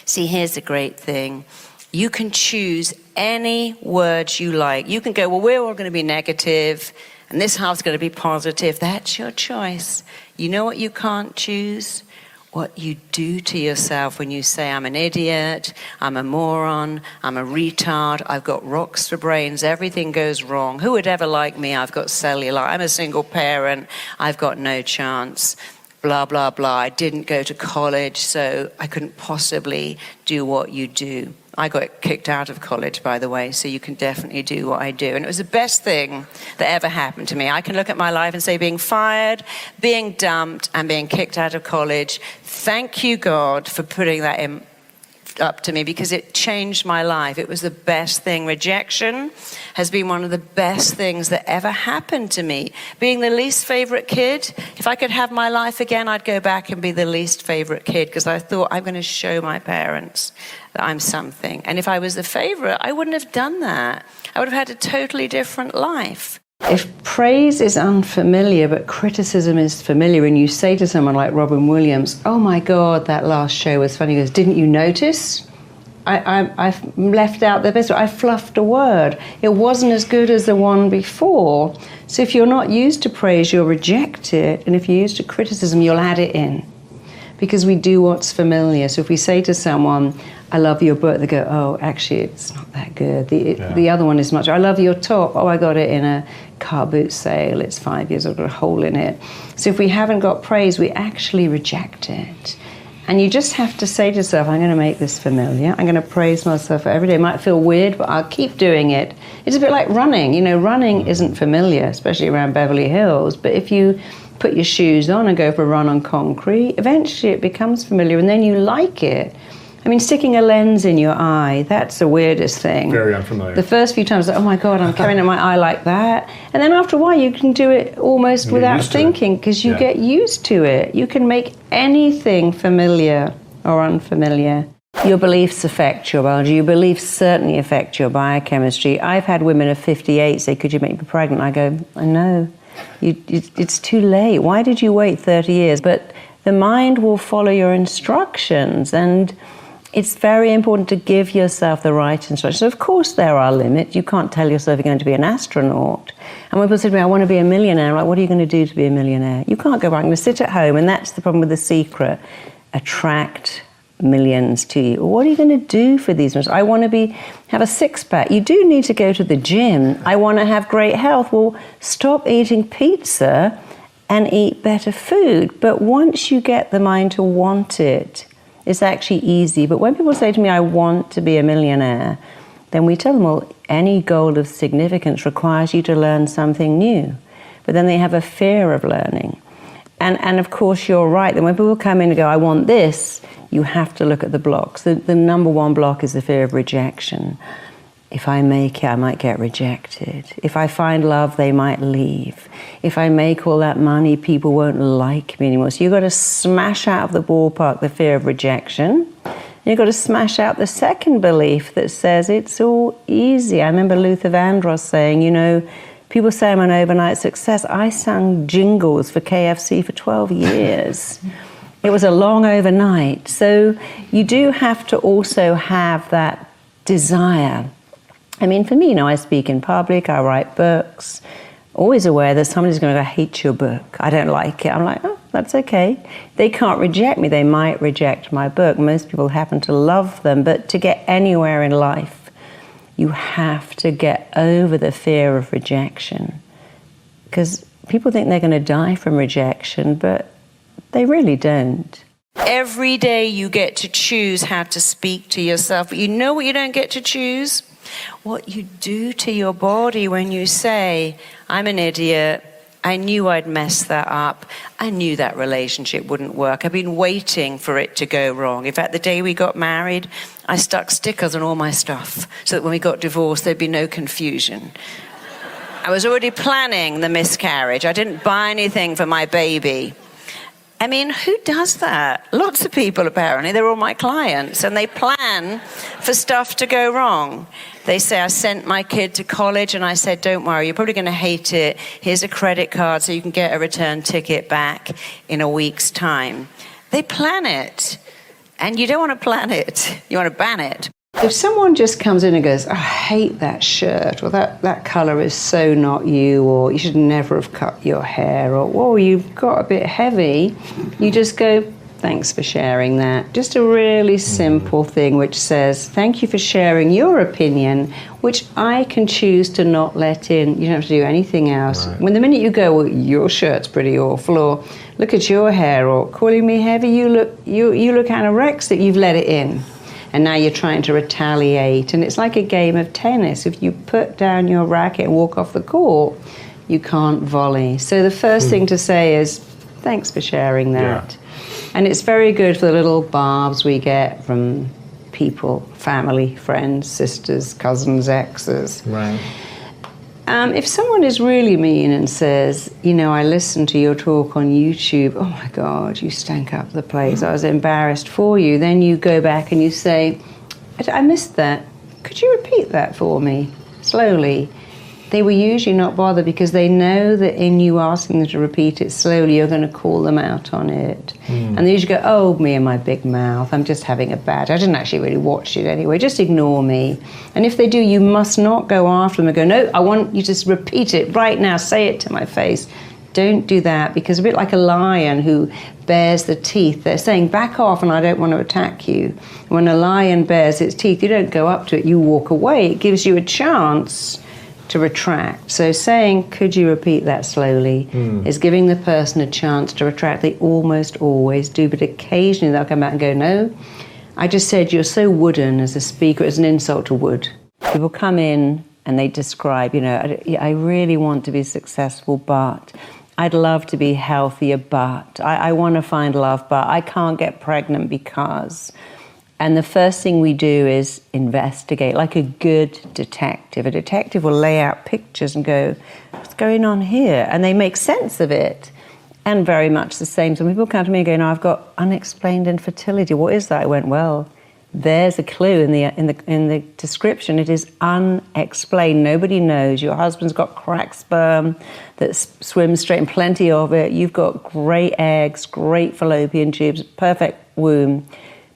See, here's the great thing. You can choose any words you like. You can go, well, we're all going to be negative and this half's going to be positive. That's your choice. You know what you can't choose? What you do to yourself when you say, I'm an idiot, I'm a moron, I'm a retard, I've got rocks for brains, everything goes wrong. Who would ever like me? I've got cellular, I'm a single parent, I've got no chance. Blah, blah, blah. I didn't go to college, so I couldn't possibly do what you do. I got kicked out of college, by the way, so you can definitely do what I do. And it was the best thing that ever happened to me. I can look at my life and say being fired, being dumped, and being kicked out of college, thank you, God, for putting that in up to me, because it changed my life. It was the best thing. Rejection has been one of the best things that ever happened to me. Being the least favorite kid, if I could have my life again, I'd go back and be the least favorite kid, because I thought, I'm going to show my parents that I'm something. And if I was the favorite, I wouldn't have done that. I would have had a totally different life. If praise is unfamiliar but criticism is familiar, and you say to someone like Robin Williams, oh my God, that last show was funny, he goes, didn't you notice? I've left out the best, I fluffed a word. It wasn't as good as the one before. So if you're not used to praise, you'll reject it. And if you're used to criticism, you'll add it in. Because we do what's familiar. So if we say to someone, I love your book, they go, oh, actually, it's not that good. The other one is much, I love your top. Oh, I got it in a car boot sale. It's 5 years, I've got a hole in it. So if we haven't got praise, we actually reject it. And you just have to say to yourself, I'm going to make this familiar. I'm going to praise myself every day. It might feel weird, but I'll keep doing it. It's a bit like running. You know, running isn't familiar, especially around Beverly Hills. But if you put your shoes on and go for a run on concrete, eventually it becomes familiar, and then you like it. I mean, sticking a lens in your eye, that's the weirdest thing. Very unfamiliar. The first few times, like, oh my God, I'm carrying in my eye like that. And then after a while, you can do it almost without thinking, because you get used to it. You can make anything familiar or unfamiliar. Your beliefs affect your biology. Your beliefs certainly affect your biochemistry. I've had women of 58 say, could you make me pregnant? I go, I know. It's too late. Why did you wait 30 years? But the mind will follow your instructions, and it's very important to give yourself the right instructions. Of course, there are limits. You can't tell yourself you're going to be an astronaut. And when people say to me, I want to be a millionaire, I'm like, what are you going to do to be a millionaire? You can't go back. I'm going to sit at home, and that's the problem with The Secret. Attract millions to you. What are you going to do for these millions? I want to have a six-pack. You do need to go to the gym. I want to have great health. Well, stop eating pizza and eat better food. But once you get the mind to want it, it's actually easy. But when people say to me, I want to be a millionaire, then we tell them, well, any goal of significance requires you to learn something new. But then they have a fear of learning. And of course, you're right. Then when people come in and go, I want this, you have to look at the blocks. The number one block is the fear of rejection. If I make it, I might get rejected. If I find love, they might leave. If I make all that money, people won't like me anymore. So you've got to smash out of the ballpark the fear of rejection. And you've got to smash out the second belief that says it's all easy. I remember Luther Vandross saying, you know, people say I'm an overnight success. I sang jingles for KFC for 12 years. It was a long overnight. So you do have to also have that desire. I mean, for me, you know, I speak in public, I write books, always aware that somebody's going to go, I hate your book, I don't like it. I'm like, oh, That's okay. They can't reject me. They might reject my book. Most people happen to love them. But to get anywhere in life, you have to get over the fear of rejection. Because people think they're going to die from rejection, but they really don't. Every day you get to choose how to speak to yourself. But you know what you don't get to choose? What you do to your body when you say, I'm an idiot. I knew I'd mess that up. I knew that relationship wouldn't work. I've been waiting for it to go wrong. In fact, the day we got married, I stuck stickers on all my stuff so that when we got divorced, there'd be no confusion. I was already planning the miscarriage. I didn't buy anything for my baby. I mean, who does that? Lots of people, apparently. They're all my clients, and they plan for stuff to go wrong. They say, I sent my kid to college, and I said, don't worry, you're probably going to hate it. Here's a credit card so you can get a return ticket back in a week's time. They plan it, and you don't want to plan it. You want to ban it. If someone just comes in and goes, I hate that shirt, or that colour is so not you, or you should never have cut your hair, or, whoa, you've got a bit heavy, you just go, thanks for sharing that. Just a really simple thing which says, thank you for sharing your opinion, which I can choose to not let in. You don't have to do anything else. Right. When the minute you go, well, your shirt's pretty awful, or look at your hair, or calling me heavy, you look anorexic, you've let it in. And now you're trying to retaliate. And it's like a game of tennis. If you put down your racket and walk off the court, you can't volley. So the first thing to say is, thanks for sharing that. Yeah. And it's very good for the little barbs we get from people, family, friends, sisters, cousins, exes. Right. If someone is really mean and says, you know, I listened to your talk on YouTube, oh my God, you stank up the place, I was embarrassed for you, then you go back and you say, I missed that. Could you repeat that for me, slowly? They will usually not bother because they know that in you asking them to repeat it slowly, you're going to call them out on it. And they usually go, oh, me and my big mouth, I'm just having a bad, I didn't actually really watch it anyway, just ignore me. And if they do, you must not go after them and go, no, I want you to repeat it right now, say it to my face. Don't do that, because a bit like a lion who bares the teeth, they're saying, back off and I don't want to attack you. When a lion bares its teeth, you don't go up to it, you walk away. It gives you a chance to retract. So saying, could you repeat that slowly, is giving the person a chance to retract. They almost always do, but occasionally they'll come back and go, no, I just said you're so wooden as a speaker, it's an insult to wood. People come in and they describe, you know, I really want to be successful, but I'd love to be healthier, but I want to find love, but I can't get pregnant because... And the first thing we do is investigate, like a good detective. A detective will lay out pictures and go, what's going on here? And they make sense of it. And very much the same. So when people come to me and go, no, I've got unexplained infertility. What is that? I went, well, there's a clue in the description. It is unexplained. Nobody knows. Your husband's got cracked sperm that swims straight and plenty of it. You've got great eggs, great fallopian tubes, perfect womb.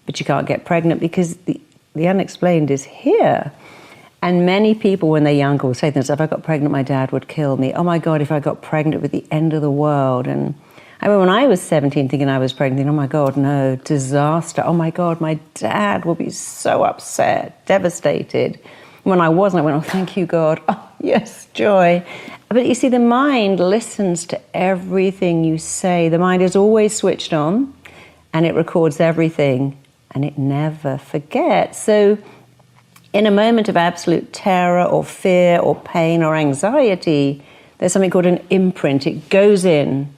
But you can't get pregnant because the unexplained is here. And many people, when they're younger, will say to themselves, if I got pregnant, my dad would kill me. Oh my God, if I got pregnant, it would be the end of the world. And I remember when I was 17 thinking I was pregnant, thinking, oh my God, no, disaster. Oh my God, my dad will be so upset, devastated. When I wasn't, I went, oh, thank you, God. Oh, yes, joy. But you see, the mind listens to everything you say. The mind is always switched on, and it records everything. And it never forgets. So in a moment of absolute terror or fear or pain or anxiety, there's something called an imprint. It goes in.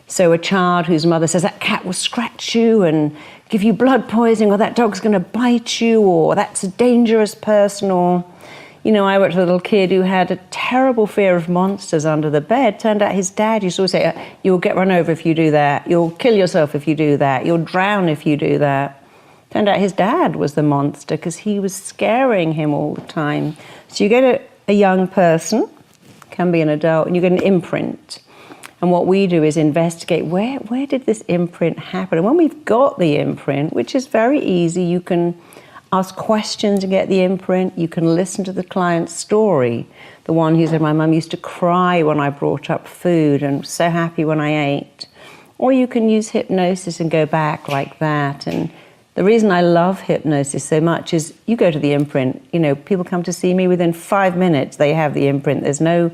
So a child whose mother says, that cat will scratch you and give you blood poisoning, or that dog's going to bite you, or that's a dangerous person, or, you know, I worked with a little kid who had a terrible fear of monsters under the bed. Turned out his dad used to always say, you'll get run over if you do that. You'll kill yourself if you do that. You'll drown if you do that. Turned out his dad was the monster because he was scaring him all the time. So you get a young person, can be an adult, and you get an imprint. And what we do is investigate, where did this imprint happen? And when we've got the imprint, which is very easy, you can ask questions and get the imprint. You can listen to the client's story. The one who said, my mum used to cry when I brought up food and so happy when I ate. Or you can use hypnosis and go back like that. And the reason I love hypnosis so much is you go to the imprint, you know, people come to see me, within 5 minutes they have the imprint. There's no,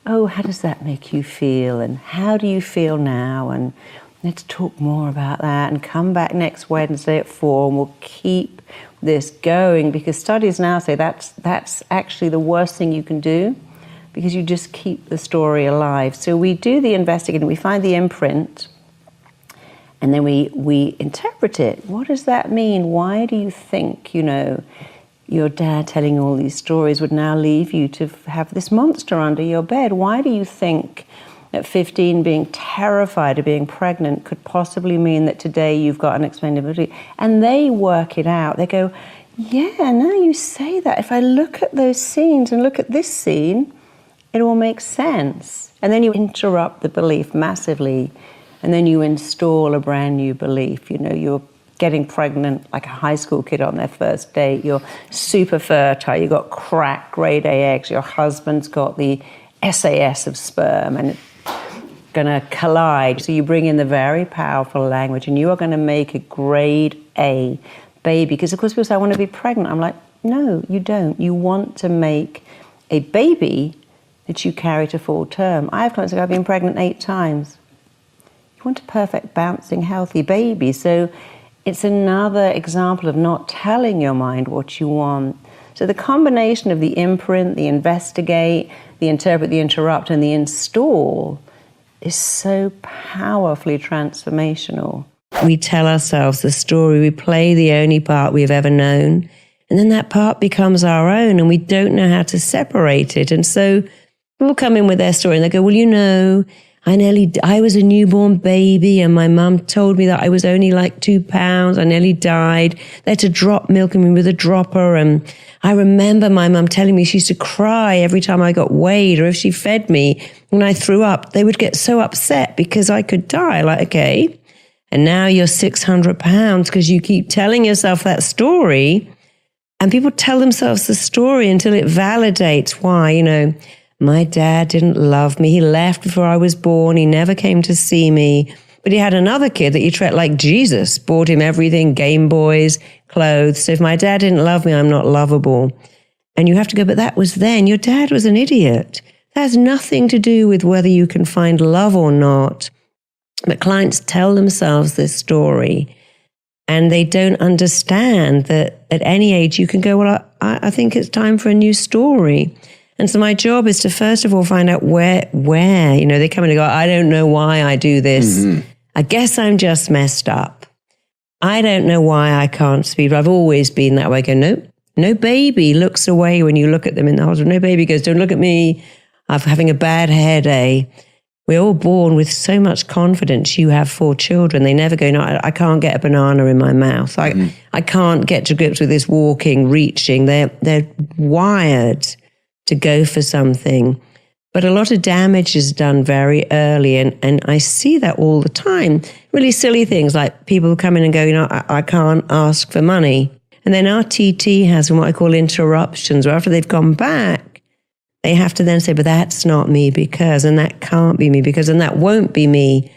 oh, how does that make you feel? And how do you feel now? And let's talk more about that, and come back next Wednesday at 4 and we'll keep this going, because studies now say that's actually the worst thing you can do, because you just keep the story alive. So we do the investigating, we find the imprint, and then we interpret it. What does that mean? Why do you think, you know, your dad telling all these stories would now leave you to have this monster under your bed? Why do you think at 15 being terrified of being pregnant could possibly mean that today you've got an expandability? And they work it out. They go, yeah, now you say that. If I look at those scenes and look at this scene, it all makes sense. And then you interrupt the belief massively, and then you install a brand new belief. You know, you're getting pregnant like a high school kid on their first date. You're super fertile. You've got cracked grade A eggs. Your husband's got the SAS of sperm, and it's going to collide. So you bring in the very powerful language, and you are going to make a grade A baby. Because, of course, people say, I want to be pregnant. I'm like, no, you don't. You want to make a baby that you carry to full term. I have clients who have been pregnant 8 times. You want a perfect, bouncing, healthy baby. So it's another example of not telling your mind what you want. So the combination of the imprint, the investigate, the interpret, the interrupt, and the install is so powerfully transformational. We tell ourselves the story, we play the only part we've ever known, and then that part becomes our own, and we don't know how to separate it. And so people come in with their story and they go, well, you know, I was a newborn baby and my mum told me that I was only like 2 pounds. I nearly died. They had to drop milk in me with a dropper. And I remember my mum telling me she used to cry every time I got weighed, or if she fed me when I threw up, they would get so upset because I could die. Like, okay, and now you're 600 pounds because you keep telling yourself that story. And people tell themselves the story until it validates why, you know, my dad didn't love me. He left before I was born. He never came to see me. But he had another kid that he treated like Jesus, bought him everything, Game Boys, clothes. So if my dad didn't love me, I'm not lovable. And you have to go, but that was then. Your dad was an idiot. That has nothing to do with whether you can find love or not. But clients tell themselves this story, and they don't understand that at any age you can go, well, I think it's time for a new story. And so my job is to, first of all, find out where, you know, they come in and go, I don't know why I do this. Mm-hmm. I guess I'm just messed up. I don't know why I can't speak. I've always been that way. I go, nope. No baby looks away when you look at them in the hospital. No baby goes, don't look at me. I'm having a bad hair day. We're all born with so much confidence. You have 4 children. They never go, no, I can't get a banana in my mouth. I can't get to grips with this walking, reaching. They're wired to go for something. But a lot of damage is done very early, and I see that all the time. Really silly things like people come in and go, you know, I can't ask for money. And then our TT has what I call interruptions, where after they've gone back, they have to then say, but that's not me because, and that can't be me because, and that won't be me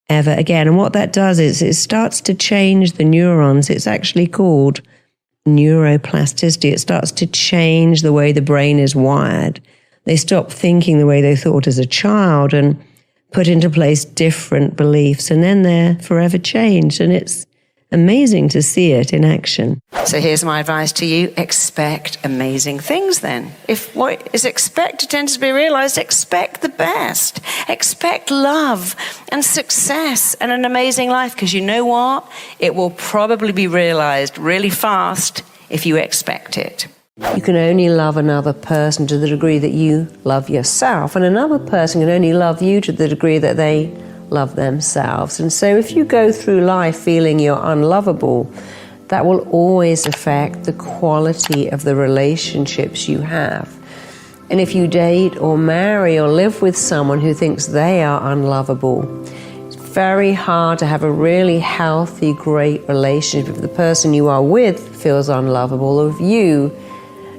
ever again. And what that does is it starts to change the neurons. It's actually called neuroplasticity. It starts to change the way the brain is wired. They stop thinking the way they thought as a child and put into place different beliefs, and then they're forever changed. And it's amazing to see it in action. So here's my advice to you. Expect amazing things then. If what is expected tends to be realized, expect the best. Expect love and success and an amazing life, because you know what? It will probably be realized really fast if you expect it. You can only love another person to the degree that you love yourself, and another person can only love you to the degree that they love themselves. And so if you go through life feeling you're unlovable, that will always affect the quality of the relationships you have. And if you date or marry or live with someone who thinks they are unlovable, it's very hard to have a really healthy, great relationship if the person you are with feels unlovable, or if you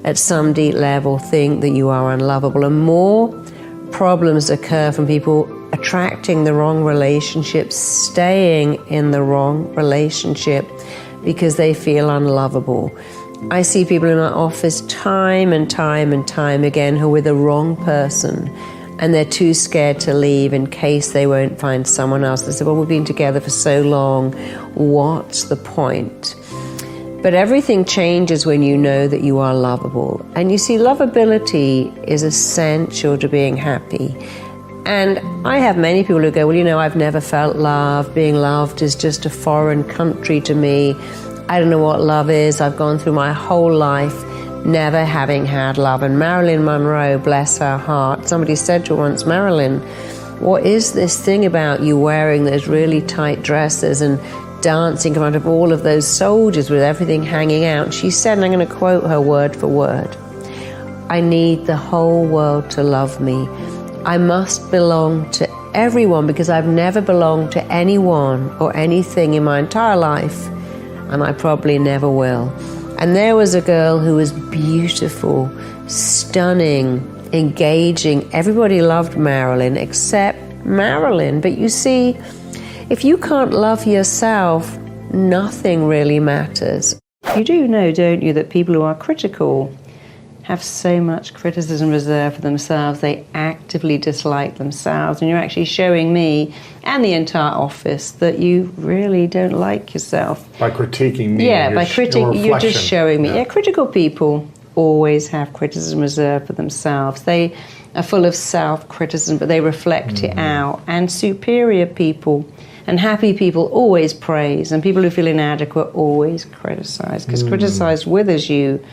at some deep level think that you are unlovable. And more problems occur from people attracting the wrong relationship, staying in the wrong relationship because they feel unlovable. I see people in my office time and time and time again who are with the wrong person, and they're too scared to leave in case they won't find someone else. They say, well, we've been together for so long, what's the point? But everything changes when you know that you are lovable. And you see, lovability is essential to being happy. And I have many people who go, well, you know, I've never felt love. Being loved is just a foreign country to me. I don't know what love is. I've gone through my whole life never having had love. And Marilyn Monroe, bless her heart, somebody said to her once, Marilyn, what is this thing about you wearing those really tight dresses and dancing in front of all of those soldiers with everything hanging out? She said, and I'm going to quote her word for word, I need the whole world to love me. I must belong to everyone because I've never belonged to anyone or anything in my entire life, and I probably never will. And there was a girl who was beautiful, stunning, engaging. Everybody loved Marilyn except Marilyn. But you see, if you can't love yourself, nothing really matters. You do know, don't you, that people who are critical have so much criticism reserved for themselves. They actively dislike themselves. And you're actually showing me and the entire office that you really don't like yourself. By critiquing me. Yeah, by critiquing, you're just showing me. Yeah. Yeah, critical people always have criticism reserved for themselves. They are full of self-criticism, but they reflect it out. And superior people and happy people always praise, and people who feel inadequate always criticize, because criticize withers you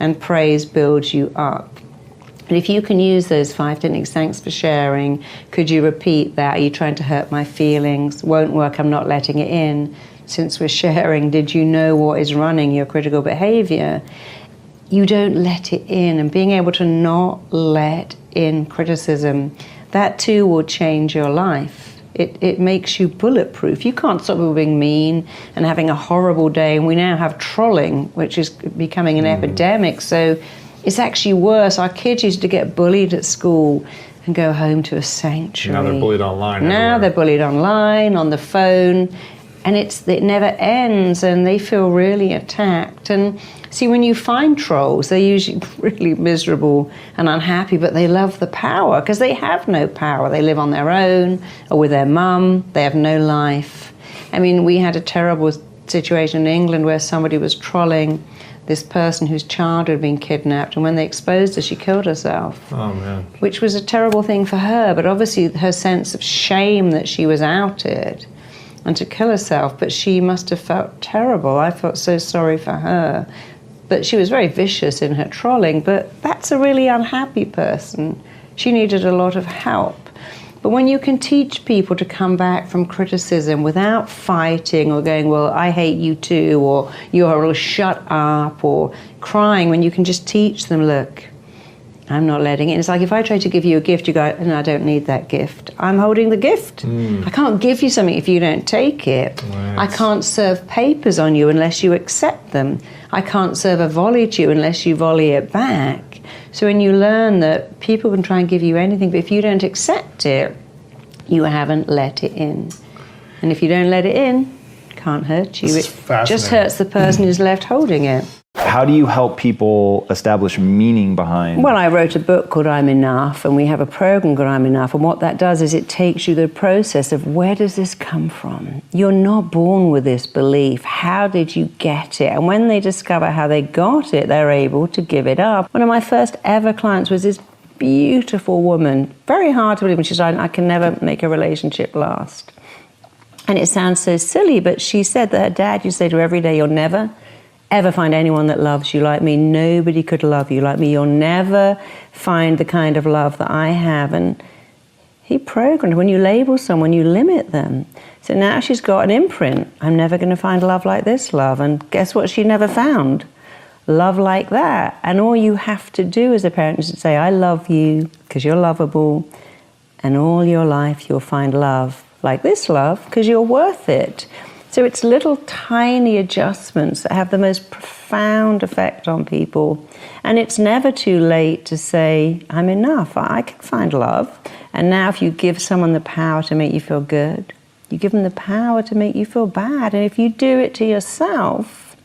and praise builds you up. And if you can use those 5 techniques, thanks for sharing, could you repeat that? Are you trying to hurt my feelings? Won't work, I'm not letting it in. Since we're sharing, did you know what is running your critical behavior? You don't let it in, and being able to not let in criticism, that too will change your life. It makes you bulletproof. You can't stop people being mean and having a horrible day. And we now have trolling, which is becoming an epidemic. So it's actually worse. Our kids used to get bullied at school and go home to a sanctuary. Now they're bullied online. Now they're bullied online, on the phone. And it never ends, and they feel really attacked. And see, when you find trolls, they're usually really miserable and unhappy, but they love the power because they have no power. They live on their own or with their mum. They have no life. I mean, we had a terrible situation in England where somebody was trolling this person whose child had been kidnapped, and when they exposed her, she killed herself. Oh, man. Which was a terrible thing for her, but obviously her sense of shame that she was outed and to kill herself, but she must have felt terrible. I felt so sorry for her. But she was very vicious in her trolling, but that's a really unhappy person. She needed a lot of help. But when you can teach people to come back from criticism without fighting or going, well, I hate you too, or you're shut up, or crying, when you can just teach them, look, I'm not letting it. It's like if I try to give you a gift, you go, no, I don't need that gift. I'm holding the gift. I can't give you something if you don't take it. Right. I can't serve papers on you unless you accept them. I can't serve a volley to you unless you volley it back. So when you learn that people can try and give you anything, but if you don't accept it, you haven't let it in. And if you don't let it in, it can't hurt you. It just hurts the person who's left holding it. How do you help people establish meaning behind? Well, I wrote a book called I'm Enough, and we have a program called I'm Enough, and what that does is it takes you the process of where does this come from? You're not born with this belief. How did you get it? And when they discover how they got it, they're able to give it up. One of my first ever clients was this beautiful woman, very hard to believe, and she said, I can never make a relationship last. And it sounds so silly, but she said that her dad used to say to her every day, you'll never ever find anyone that loves you like me. Nobody could love you like me. You'll never find the kind of love that I have. And he programmed, when you label someone, you limit them. So now she's got an imprint. I'm never going to find love like this love. And guess what she never found? Love like that. And all you have to do as a parent is to say, I love you because you're lovable. And all your life you'll find love like this love because you're worth it. So it's little tiny adjustments that have the most profound effect on people. And it's never too late to say, I'm enough, I can find love. And now if you give someone the power to make you feel good, you give them the power to make you feel bad. And if you do it to yourself,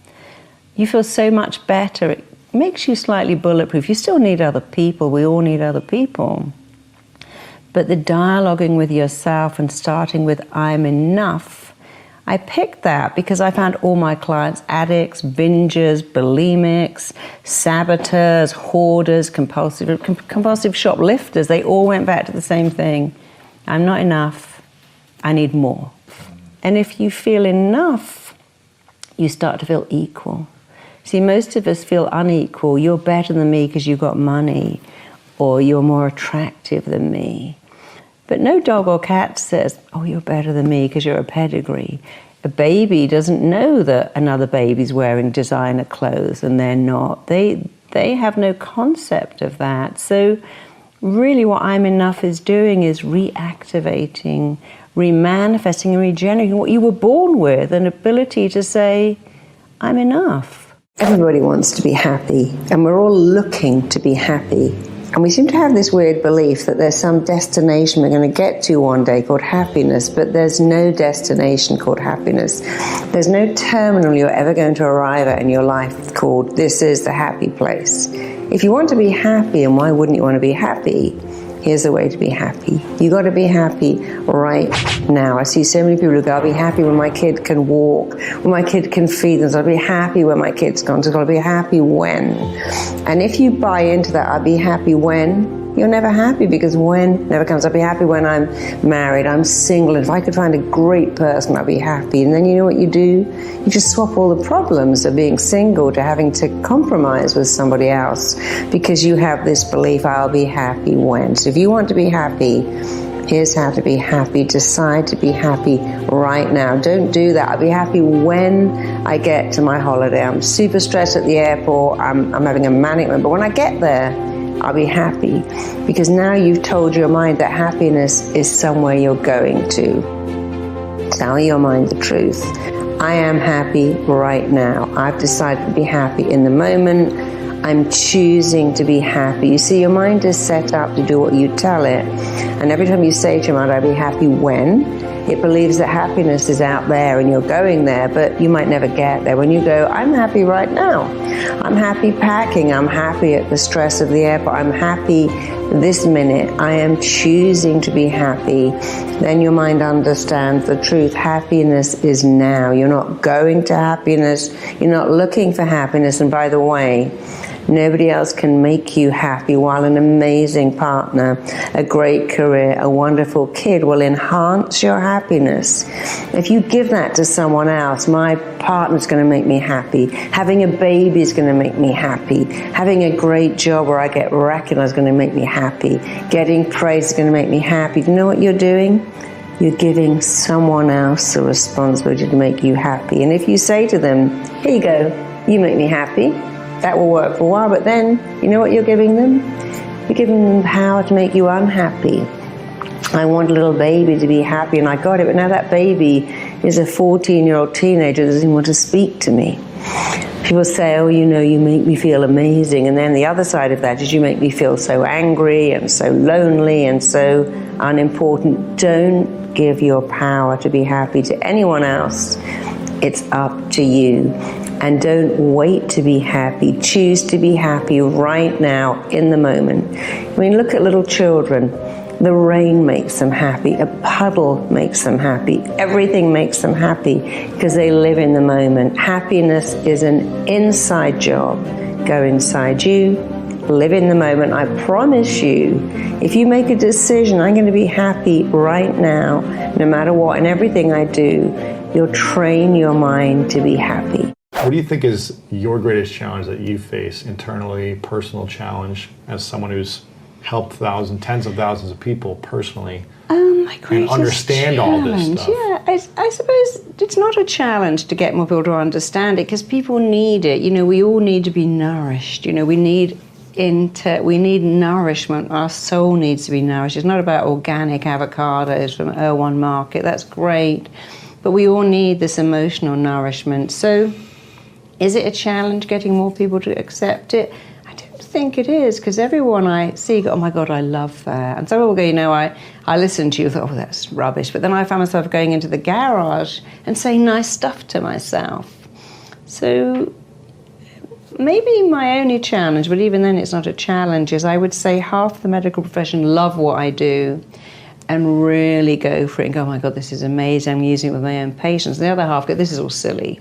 you feel so much better. It makes you slightly bulletproof. You still need other people. We all need other people. But the dialoguing with yourself and starting with I'm enough, I picked that because I found all my clients addicts, bingers, bulimics, saboteurs, hoarders, compulsive shoplifters. They all went back to the same thing. I'm not enough. I need more. And if you feel enough, you start to feel equal. See, most of us feel unequal. You're better than me because you've got money, or you're more attractive than me. But no dog or cat says, oh, you're better than me because you're a pedigree. A baby doesn't know that another baby's wearing designer clothes and they're not. They have no concept of that. So really what I'm Enough is doing is reactivating, remanifesting and regenerating what you were born with, an ability to say, I'm enough. Everybody wants to be happy, and we're all looking to be happy. And we seem to have this weird belief that there's some destination we're going to get to one day called happiness, but there's no destination called happiness. There's no terminal you're ever going to arrive at in your life called this is the happy place. If you want to be happy, and why wouldn't you want to be happy? Here's the way to be happy. You got to be happy right now. I see so many people who go, I'll be happy when my kid can walk, when my kid can feed them. So I'll be happy when my kid's gone. So I'll be happy when. And if you buy into that, I'll be happy when, you're never happy, because when never comes. I'll be happy when I'm married, I'm single. If I could find a great person, I'll be happy. And then you know what you do? You just swap all the problems of being single to having to compromise with somebody else, because you have this belief, I'll be happy when. So if you want to be happy, here's how to be happy. Decide to be happy right now. Don't do that. I'll be happy when I get to my holiday. I'm super stressed at the airport. I'm having a manic moment. But when I get there, I'll be happy, because now you've told your mind that happiness is somewhere you're going to. Tell your mind the truth. I am happy right now. I've decided to be happy in the moment. I'm choosing to be happy. You see, your mind is set up to do what you tell it. And every time you say to your mind, I'll be happy when, it believes that happiness is out there and you're going there, but you might never get there. When you go, I'm happy right now. I'm happy packing. I'm happy at the stress of the airport. I'm happy this minute. I am choosing to be happy. Then your mind understands the truth. Happiness is now. You're not going to happiness. You're not looking for happiness. And by the way, nobody else can make you happy, while an amazing partner, a great career, a wonderful kid will enhance your happiness. If you give that to someone else, my partner's going to make me happy. Having a baby is going to make me happy. Having a great job where I get recognized is going to make me happy. Getting praise is going to make me happy. Do you know what you're doing? You're giving someone else the responsibility to make you happy. And if you say to them, here you go, you make me happy, that will work for a while, but then, you know what you're giving them? You're giving them power to make you unhappy. I want a little baby to be happy, and I got it, but now that baby is a 14-year-old teenager that doesn't want to speak to me. People say, oh, you know, you make me feel amazing, and then the other side of that is you make me feel so angry and so lonely and so unimportant. Don't give your power to be happy to anyone else. It's up to you. And don't wait to be happy. Choose to be happy right now, in the moment. I mean, look at little children. The rain makes them happy. A puddle makes them happy. Everything makes them happy because they live in the moment. Happiness is an inside job. Go inside you. Live in the moment. I promise you, if you make a decision, I'm going to be happy right now, no matter what, and everything I do, you'll train your mind to be happy. What do you think is your greatest challenge that you face internally, personal challenge, as someone who's helped tens of thousands of people personally, My greatest and understand challenge. all this stuff? Yeah, I suppose it's not a challenge to get more people to understand it, because people need it. You know, we all need to be nourished. You know, we need nourishment. Our soul needs to be nourished. It's not about organic avocados from Erewhon Market. That's great. but we all need this emotional nourishment. So is it a challenge getting more people to accept it? I don't think it is, because everyone I see go, oh my God, I love that. And some people go, you know, I listen to you, thought, oh, that's rubbish. But then I found myself going into the garage and saying nice stuff to myself. So maybe my only challenge, but even then it's not a challenge, is I would say half the medical profession love what I do and really go for it and go, oh my God, this is amazing, I'm using it with my own patients. And the other half go, this is all silly.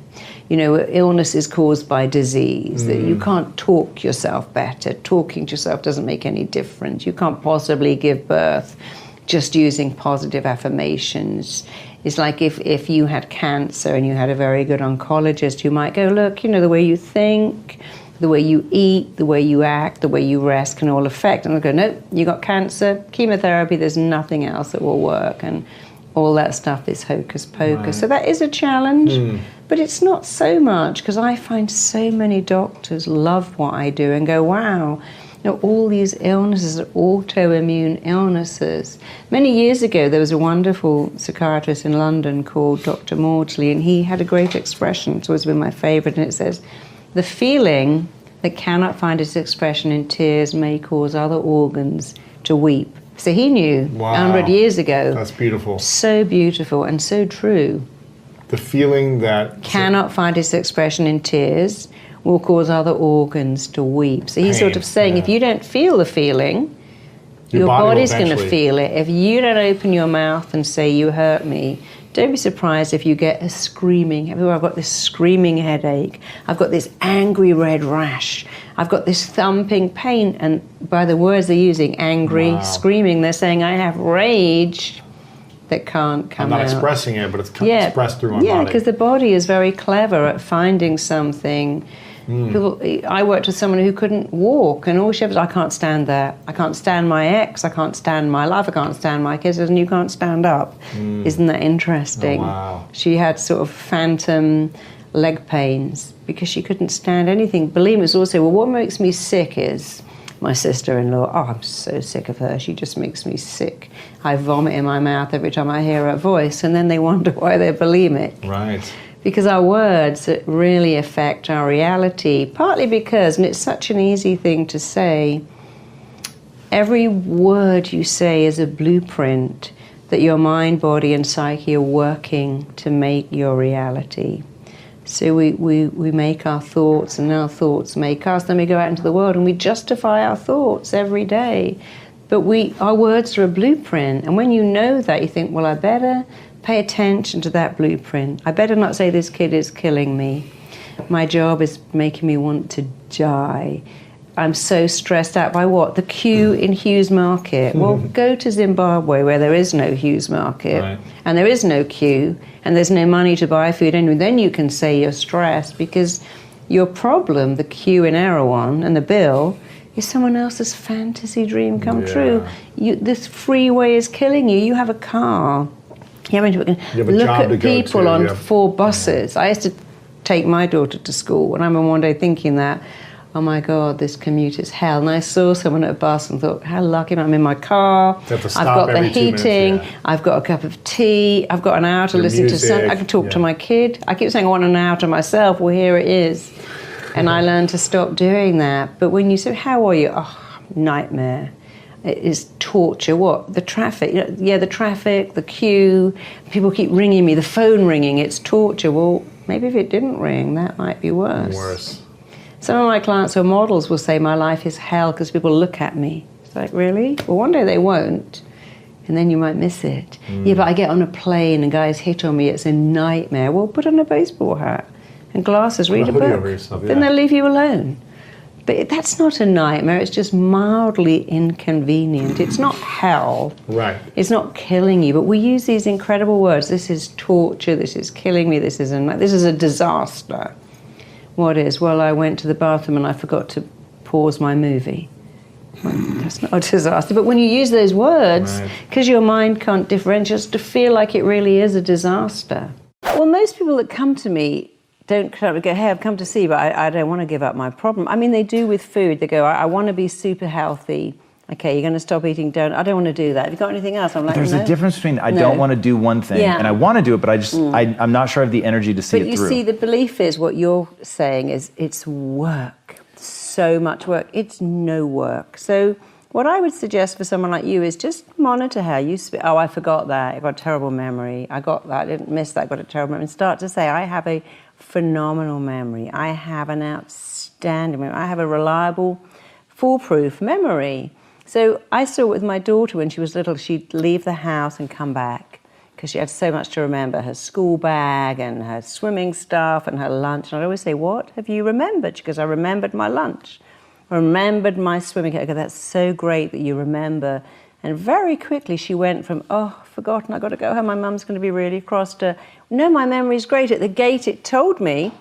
You know, illness is caused by disease, that you can't talk yourself better. Talking to yourself doesn't make any difference. You can't possibly give birth just using positive affirmations. It's like if you had cancer and you had a very good oncologist who might go, look, you know, the way you think, the way you eat, the way you act, the way you rest can all affect. And they'll go, no, you got cancer, chemotherapy, there's nothing else that will work. And all that stuff is hocus pocus. Right. So that is a challenge, but it's not so much, because I find so many doctors love what I do and go, wow, you know, all these illnesses are autoimmune illnesses. Many years ago, there was a wonderful psychiatrist in London called Dr. Maudsley, and he had a great expression, it's always been my favorite, and it says, the feeling that cannot find its expression in tears may cause other organs to weep. So he knew 100 years ago. That's beautiful. So beautiful and so true. The feeling that cannot find its expression in tears will cause other organs to weep. So he's sort of saying, if you don't feel the feeling, your body's going to feel it. If you don't open your mouth and say, you hurt me, don't be surprised if you get a screaming. I've got this screaming headache. I've got this angry red rash. I've got this thumping pain. And by the words they're using, angry, screaming, they're saying, I have rage that can't come out. I'm not expressing it, but it's expressed through my body. Yeah, because the body is very clever at finding something. I worked with someone who couldn't walk, and all she was, I can't stand that. I can't stand my ex, I can't stand my life, I can't stand my kids, and you can't stand up. Isn't that interesting? Oh, wow. She had sort of phantom leg pains because she couldn't stand anything. Believe me, it's also, well, what makes me sick is my sister-in-law. Oh, I'm so sick of her. She just makes me sick. I vomit in my mouth every time I hear her voice, and then they wonder why they're bulimic. Right. Because our words really affect our reality, partly because, and it's such an easy thing to say, every word you say is a blueprint that your mind, body, and psyche are working to make your reality. So we make our thoughts, and our thoughts make us, then we go out into the world and we justify our thoughts every day. But our words are a blueprint, and when you know that, you think, well, I better pay attention to that blueprint. I better not say this kid is killing me. My job is making me want to die. I'm so stressed out by what? The queue in Hughes Market. Well, go to Zimbabwe where there is no Hughes Market, and there is no queue, and there's no money to buy food anyway. Then you can say you're stressed, because your problem, the queue in Erewhon and the bill, is someone else's fantasy dream come true. This freeway is killing you. You have a car. You have a look at people on 4 buses. I used to take my daughter to school, and I remember one day thinking that, oh my God, this commute is hell. And I saw someone at a bus and thought, how lucky I'm in my car. I've got the heating. I've got a cup of tea. I've got an hour to listen to something. I can talk to my kid. I keep saying I want an hour to myself. Well, here it is. And I learned to stop doing that. But when you say, how are you? Oh, nightmare. It is torture. What? The traffic. Yeah, the traffic, the queue. People keep ringing me. The phone ringing. It's torture. Well, maybe if it didn't ring, that might be worse. Some of my clients who are models will say my life is hell because people look at me. It's like, really? Well, one day they won't, and then you might miss it. Yeah, but I get on a plane and guys hit on me. It's a nightmare. Well, put on a baseball hat and glasses, read a book. Then they'll leave you alone. But that's not a nightmare. It's just mildly inconvenient. It's not hell. Right. It's not killing you. But we use these incredible words. This is torture. This is killing me. This is a disaster. What is? Well, I went to the bathroom and I forgot to pause my movie. Well, that's not a disaster. But when you use those words, because your mind can't differentiate, just to feel like it really is a disaster. Well, most people that come to me don't go, hey, I've come to see, but I don't want to give up my problem. I mean, they do with food. They go, I want to be super healthy. Okay, you're going to stop eating donuts. I don't want to do that. Have you got anything else? I'm like, There's no. a difference between I No. don't want to do one thing and I want to do it, but I'm not sure I have the energy to see But it you through. see, the belief is what you're saying is it's work, so much work. It's no work. So what I would suggest for someone like you is just monitor how you speak. Oh, I forgot that. I got a terrible memory. I got that. I didn't miss that. I got a terrible memory. And start to say, I have a phenomenal memory. I have an outstanding memory. I have a reliable, foolproof memory. So I saw it with my daughter when she was little. She'd leave the house and come back because she had so much to remember, her school bag and her swimming stuff and her lunch. And I'd always say, what have you remembered? She goes, I remembered my lunch. I remembered my swimming. I go, that's so great that you remember. And very quickly she went from, oh, forgotten, I've got to go home, my mum's going to be really cross, to, no, my memory's great. At the gate it told me,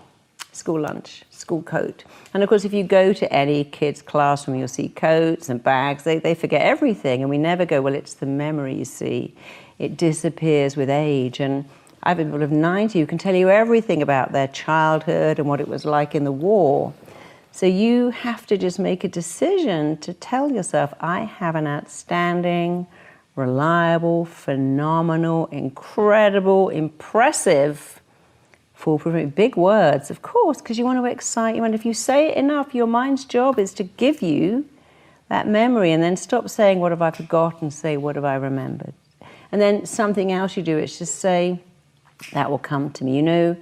school lunch, school coat. And of course, if you go to any kid's classroom, you'll see coats and bags. They forget everything. And we never go, well, it's the memory, you see. It disappears with age. And I've been people of 90 who can tell you everything about their childhood and what it was like in the war. So you have to just make a decision to tell yourself, I have an outstanding, reliable, phenomenal, incredible, impressive, foolproof, big words, of course, because you want to excite you. And if you say it enough, your mind's job is to give you that memory and then stop saying, what have I forgotten? Say, what have I remembered? And then something else you do is just say, that will come to me. You know,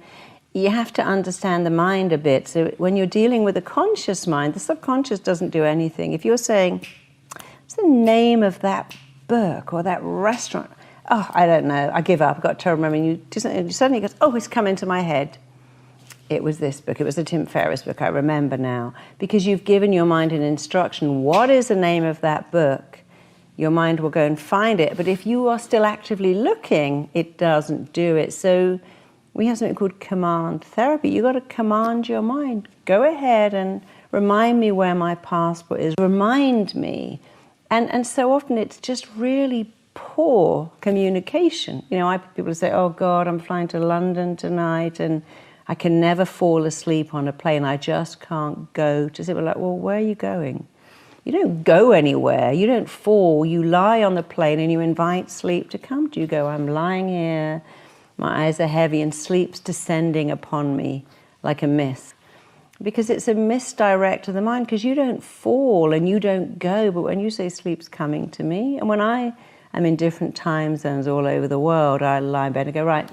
you have to understand the mind a bit. So when you're dealing with a conscious mind, the subconscious doesn't do anything. If you're saying, what's the name of that book or that restaurant? Oh, I don't know. I give up. I've got a terrible memory. And you suddenly goes, oh, it's come into my head. It was this book. It was the Tim Ferriss book. I remember now. Because you've given your mind an instruction. What is the name of that book? Your mind will go and find it. But if you are still actively looking, it doesn't do it. So we have something called command therapy. You've got to command your mind. Go ahead and remind me where my passport is. Remind me. And so often it's just really poor communication. You know, people say, oh God, I'm flying to London tonight and I can never fall asleep on a plane. I just can't go to sleep. We're like, well, where are you going? You don't go anywhere. You don't fall. You lie on the plane and you invite sleep to come to you. Go, I'm lying here. My eyes are heavy and sleep's descending upon me like a mist. Because it's a misdirect of the mind, because you don't fall and you don't go. But when you say sleep's coming to me, and when I am in different time zones all over the world, I lie in bed and go, right,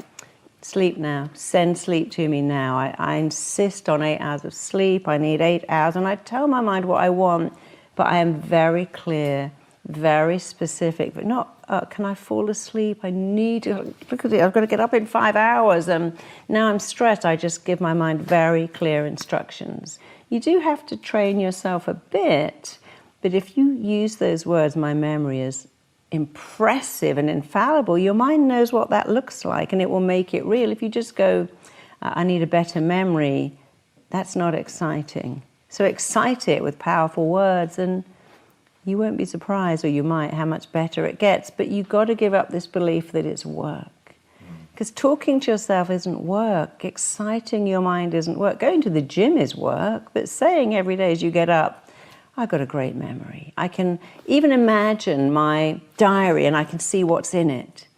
sleep now. Send sleep to me now. I insist on 8 hours of sleep. I need 8 hours. And I tell my mind what I want, but I am very clear, very specific, but not, can I fall asleep? I need to, because I've got to get up in 5 hours. Now I'm stressed. I just give my mind very clear instructions. You do have to train yourself a bit, but if you use those words, my memory is impressive and infallible, your mind knows what that looks like and it will make it real. If you just go, I need a better memory, that's not exciting. So excite it with powerful words and you won't be surprised, or you might, how much better it gets. But you've got to give up this belief that it's work. Because talking to yourself isn't work. Exciting your mind isn't work. Going to the gym is work, but saying every day as you get up, I've got a great memory. I can even imagine my diary and I can see what's in it.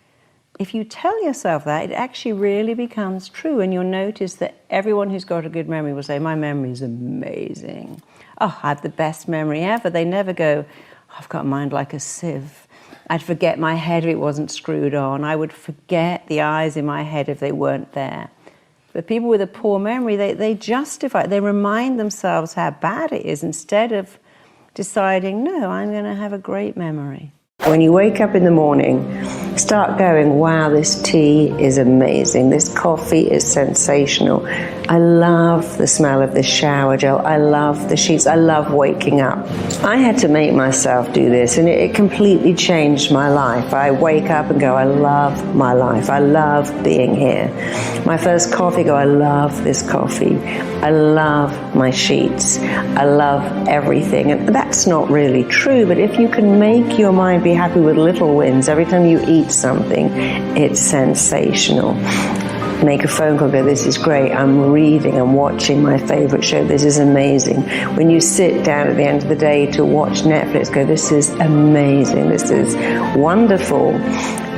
If you tell yourself that, it actually really becomes true, and you'll notice that everyone who's got a good memory will say, my memory is amazing. Oh, I have the best memory ever. They never go, I've got a mind like a sieve. I'd forget my head if it wasn't screwed on. I would forget the eyes in my head if they weren't there. But people with a poor memory, they justify it. They remind themselves how bad it is instead of deciding, no, I'm going to have a great memory. When you wake up in the morning, start going, wow, this tea is amazing. This coffee is sensational. I love the smell of the shower gel. I love the sheets. I love waking up. I had to make myself do this, and it completely changed my life. I wake up and go, I love my life. I love being here. My first coffee, go, I love this coffee. I love my sheets. I love everything. And that's not really true, but if you can make your mind be happy with little wins, every time you eat something, it's sensational. make a phone call, go, this is great, I'm reading, I'm watching my favorite show, this is amazing. When you sit down at the end of the day to watch Netflix, go, this is amazing, this is wonderful.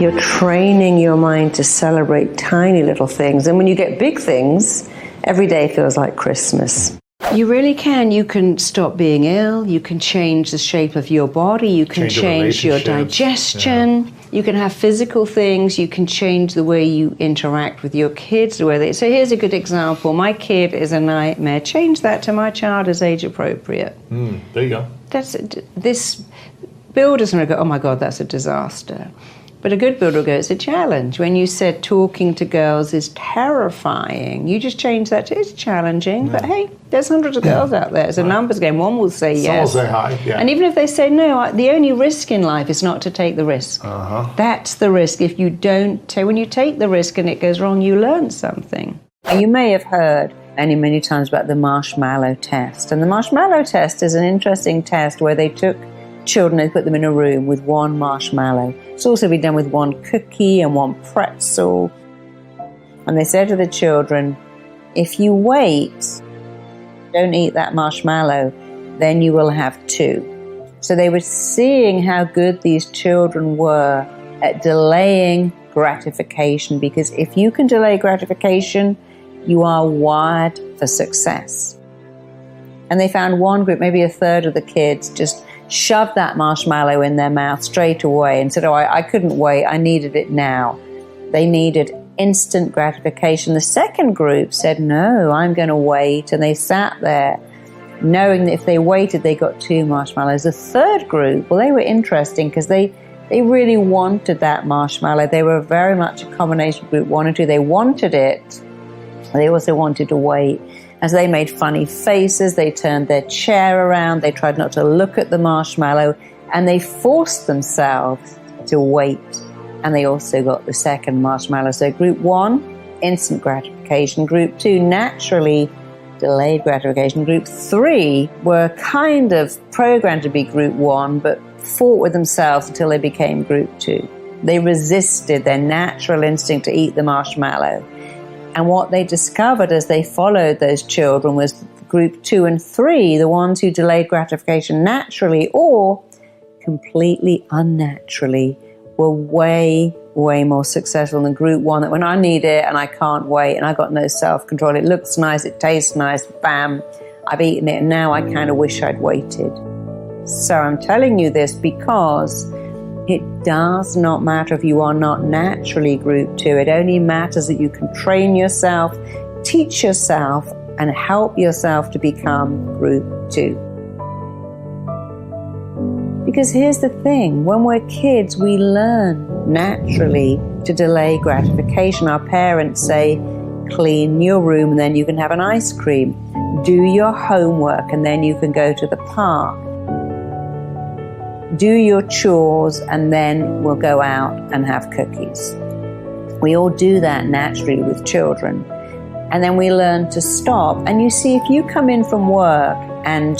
You're training your mind to celebrate tiny little things. And when you get big things, every day feels like Christmas. You really can. You can stop being ill. You can change the shape of your body. You can change your digestion. Yeah. You can have physical things. You can change the way you interact with your kids. So here's a good example. My kid is a nightmare. Change that to my child is age appropriate. There you go. This builder's going to go, oh my God, that's a disaster. But a good builder will go, it's a challenge. When you said talking to girls is terrifying, you just change that to it's challenging. Yeah. But hey, there's hundreds of girls out there. It's a numbers game. One will say yes. Some will say hi, yeah. And even if they say no, the only risk in life is not to take the risk. That's the risk. If you don't, when you take the risk and it goes wrong, you learn something. You may have heard many times about the marshmallow test. And the marshmallow test is an interesting test where they took children, they put them in a room with one marshmallow. It's also been done with one cookie and one pretzel. And they said to the children, if you wait, don't eat that marshmallow, then you will have two. So they were seeing how good these children were at delaying gratification, because if you can delay gratification, you are wired for success. And they found one group, maybe a third of the kids, just shoved that marshmallow in their mouth straight away and said, oh, I couldn't wait, I needed it now. They needed instant gratification. The second group said, no, I'm going to wait. And they sat there knowing that if they waited, they got two marshmallows. The third group, well, they were interesting because they really wanted that marshmallow. They were very much a combination of group 1 and 2. They wanted it. They also wanted to wait. As they made funny faces, they turned their chair around, they tried not to look at the marshmallow, and they forced themselves to wait. And they also got the second marshmallow. So group 1, instant gratification. Group 2, naturally delayed gratification. Group 3 were kind of programmed to be group 1, but fought with themselves until they became group 2. They resisted their natural instinct to eat the marshmallow. And what they discovered as they followed those children was group 2 and 3, the ones who delayed gratification naturally or completely unnaturally, were way more successful than group 1, that when I need it and I can't wait and I got no self-control, it looks nice, it tastes nice, bam, I've eaten it and now I kind of wish I'd waited. So I'm telling you this because it does not matter if you are not naturally group 2. It only matters that you can train yourself, teach yourself, and help yourself to become group 2. Because here's the thing, when we're kids, we learn naturally to delay gratification. Our parents say, clean your room and then you can have an ice cream. Do your homework and then you can go to the park. Do your chores and then we'll go out and have cookies. We all do that naturally with children. And then we learn to stop. And you see, if you come in from work and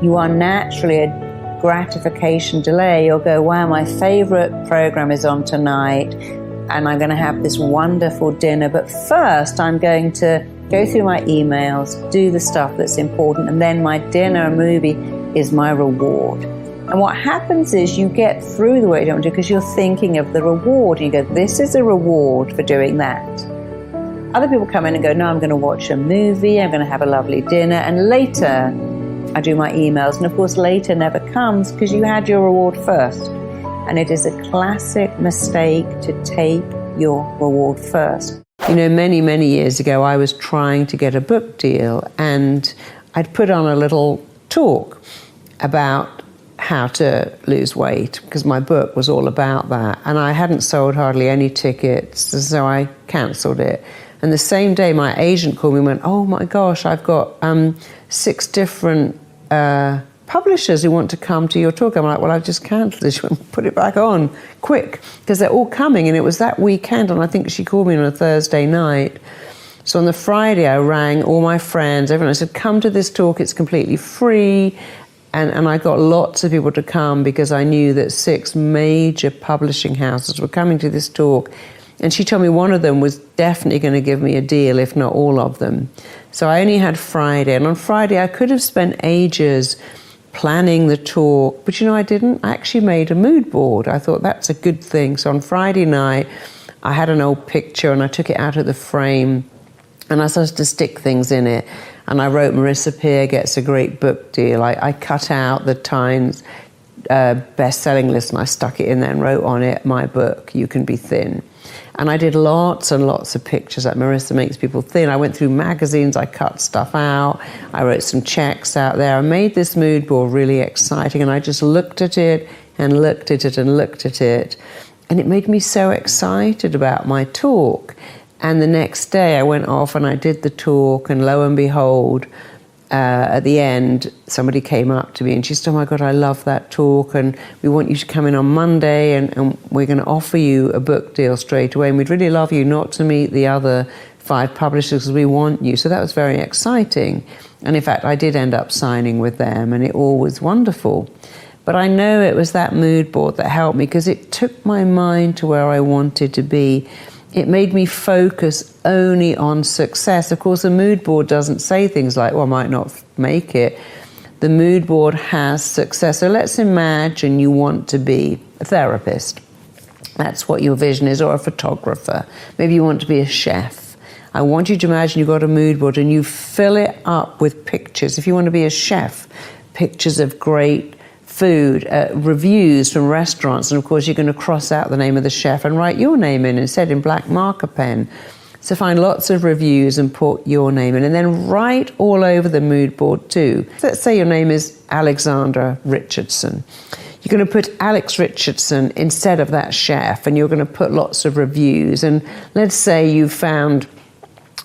you are naturally a gratification delay, you'll go, wow, my favorite program is on tonight and I'm going to have this wonderful dinner. But first I'm going to go through my emails, do the stuff that's important, and then my dinner and movie is my reward. And what happens is you get through the work you don't do because you're thinking of the reward. You go, this is a reward for doing that. Other people come in and go, no, I'm going to watch a movie, I'm going to have a lovely dinner, and later I do my emails. And of course, later never comes because you had your reward first. And it is a classic mistake to take your reward first. You know, many years ago, I was trying to get a book deal and I'd put on a little talk about how to lose weight because my book was all about that. And I hadn't sold hardly any tickets, so I cancelled it. And the same day, my agent called me and went, oh my gosh, I've got 6 different publishers who want to come to your talk. I'm like, well, I've just cancelled this. Put it back on, quick, because they're all coming. And it was that weekend, and I think she called me on a Thursday night. So on the Friday, I rang all my friends, everyone. I said, come to this talk, it's completely free. And I got lots of people to come because I knew that 6 major publishing houses were coming to this talk. And she told me one of them was definitely going to give me a deal, if not all of them. So I only had Friday. And on Friday, I could have spent ages planning the talk. But I didn't. I actually made a mood board. I thought that's a good thing. So on Friday night, I had an old picture and I took it out of the frame and I started to stick things in it. And I wrote Marisa Peer gets a great book deal. I cut out the Times best-selling list and I stuck it in there and wrote on it, my book, You Can Be Thin. And I did lots and lots of pictures like Marisa Makes People Thin. I went through magazines, I cut stuff out, I wrote some checks out there. I made this mood board really exciting and I just looked at it and looked at it and looked at it. And it made me so excited about my talk. And the next day I went off and I did the talk and lo and behold, at the end, somebody came up to me and she said, oh my God, I love that talk and we want you to come in on Monday and we're going to offer you a book deal straight away and we'd really love you not to meet the other 5 publishers because we want you. So that was very exciting. And in fact, I did end up signing with them and it all was wonderful. But I know it was that mood board that helped me because it took my mind to where I wanted to be. It made me focus only on success. Of course, a mood board doesn't say things like, well, I might not make it. The mood board has success. So let's imagine you want to be a therapist. That's what your vision is, or a photographer. Maybe you want to be a chef. I want you to imagine you've got a mood board and you fill it up with pictures. If you want to be a chef, pictures of great food, reviews from restaurants, and of course you're going to cross out the name of the chef and write your name in instead in black marker pen. So find lots of reviews and put your name in, and then write all over the mood board too. Let's say your name is Alexandra Richardson. You're going to put Alex Richardson instead of that chef, and you're going to put lots of reviews. And let's say you found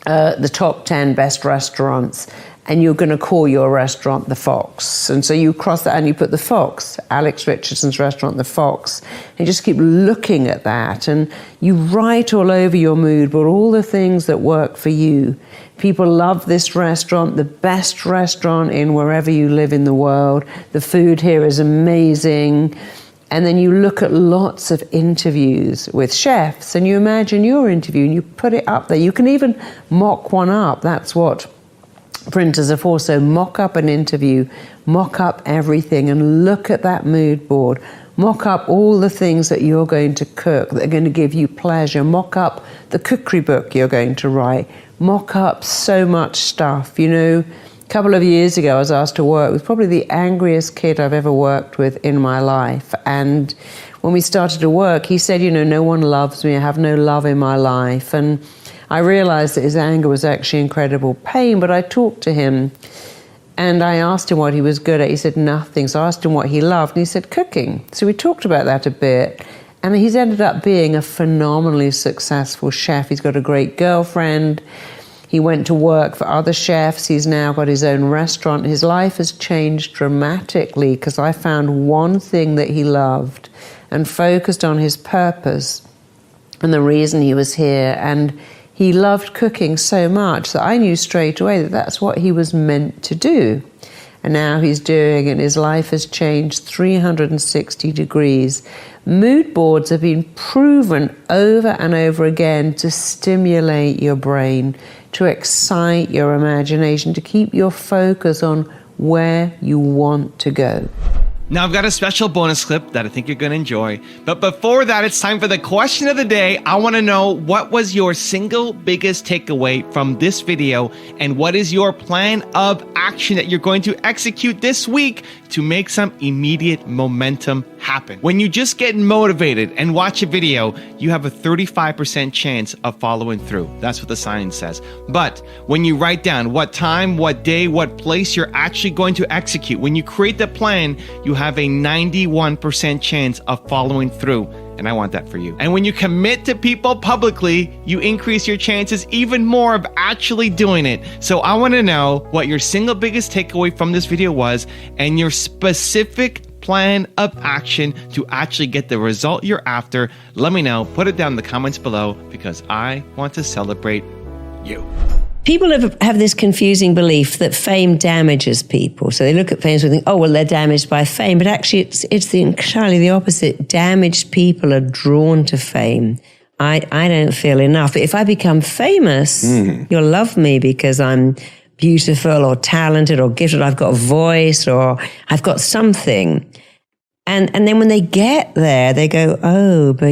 the top 10 best restaurants, and you're going to call your restaurant The Fox. And so you cross that and you put The Fox, Alex Richardson's restaurant, The Fox. And you just keep looking at that. And you write all over your mood board all the things that work for you. People love this restaurant, the best restaurant in wherever you live in the world. The food here is amazing. And then you look at lots of interviews with chefs and you imagine your interview and you put it up there. You can even mock one up. That's what printers are for. So mock up an interview, mock up everything and look at that mood board. Mock up all the things that you're going to cook that are going to give you pleasure. Mock up the cookery book you're going to write. Mock up so much stuff. A couple of years ago I was asked to work with probably the angriest kid I've ever worked with in my life. And when we started to work, he said, no one loves me. I have no love in my life. And I realized that his anger was actually incredible pain, but I talked to him and I asked him what he was good at. He said nothing. So I asked him what he loved and he said cooking. So we talked about that a bit. And he's ended up being a phenomenally successful chef. He's got a great girlfriend. He went to work for other chefs. He's now got his own restaurant. His life has changed dramatically because I found one thing that he loved and focused on his purpose and the reason he was here. And he loved cooking so much that I knew straight away that that's what he was meant to do. And now he's doing it, and his life has changed 360 degrees. Mood boards have been proven over and over again to stimulate your brain, to excite your imagination, to keep your focus on where you want to go. Now I've got a special bonus clip that I think you're going to enjoy. But before that, it's time for the question of the day. I want to know, what was your single biggest takeaway from this video? And what is your plan of action that you're going to execute this week to make some immediate momentum happen? When you just get motivated and watch a video, you have a 35% chance of following through. That's what the science says. But when you write down what time, what day, what place you're actually going to execute, when you create the plan, you have a 91% chance of following through. And I want that for you. And when you commit to people publicly, you increase your chances even more of actually doing it. So I want to know what your single biggest takeaway from this video was and your specific plan of action to actually get the result you're after. Let me know. Put it down in the comments below because I want to celebrate you. People have this confusing belief that fame damages people. So they look at fame and think, oh, well, they're damaged by fame. But actually, it's entirely the opposite. Damaged people are drawn to fame. I don't feel enough. But if I become famous, you'll love me because I'm beautiful or talented or gifted, I've got a voice or I've got something. And then when they get there, they go, oh, but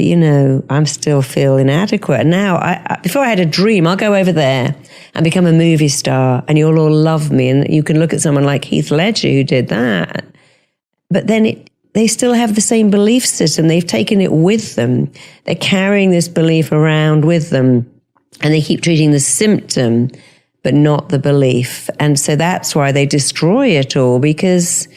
I'm still feel inadequate. And now, before I had a dream, I'll go over there and become a movie star and you'll all love me. And you can look at someone like Heath Ledger who did that. But then they still have the same belief system. They've taken it with them. They're carrying this belief around with them. And they keep treating the symptom, but not the belief. And so that's why they destroy it all, because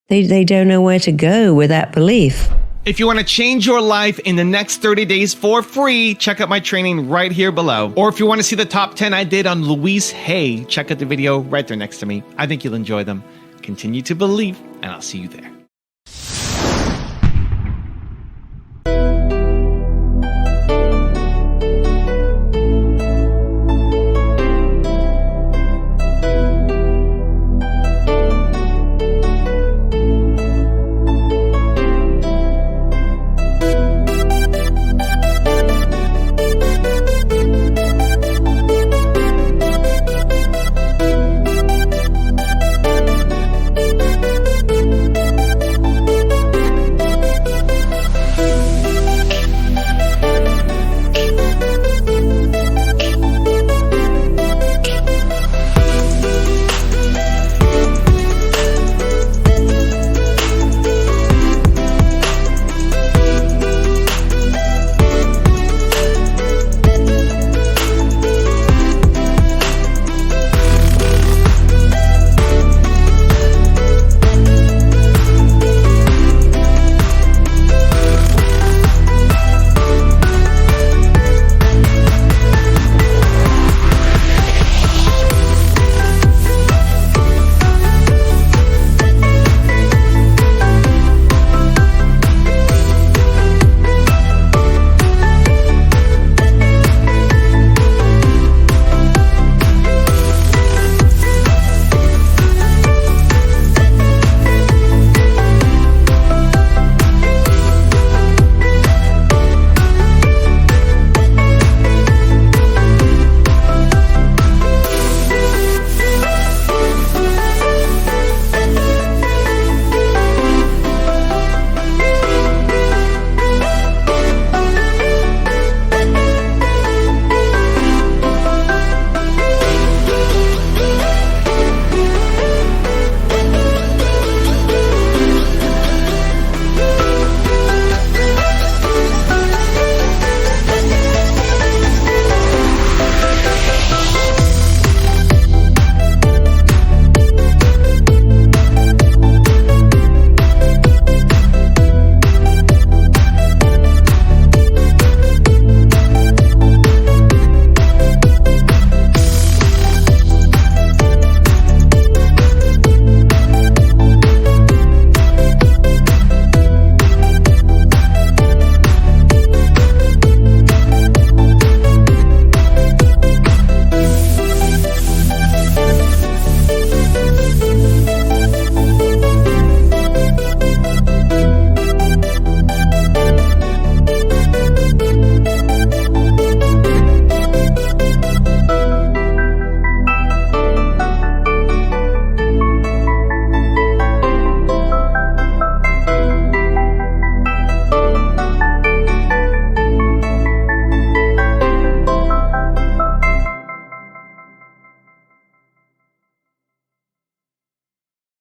they don't know where to go with that belief. If you want to change your life in the next 30 days for free, check out my training right here below. Or if you want to see the top 10 I did on Louise Hay, check out the video right there next to me. I think you'll enjoy them. Continue to believe, and I'll see you there.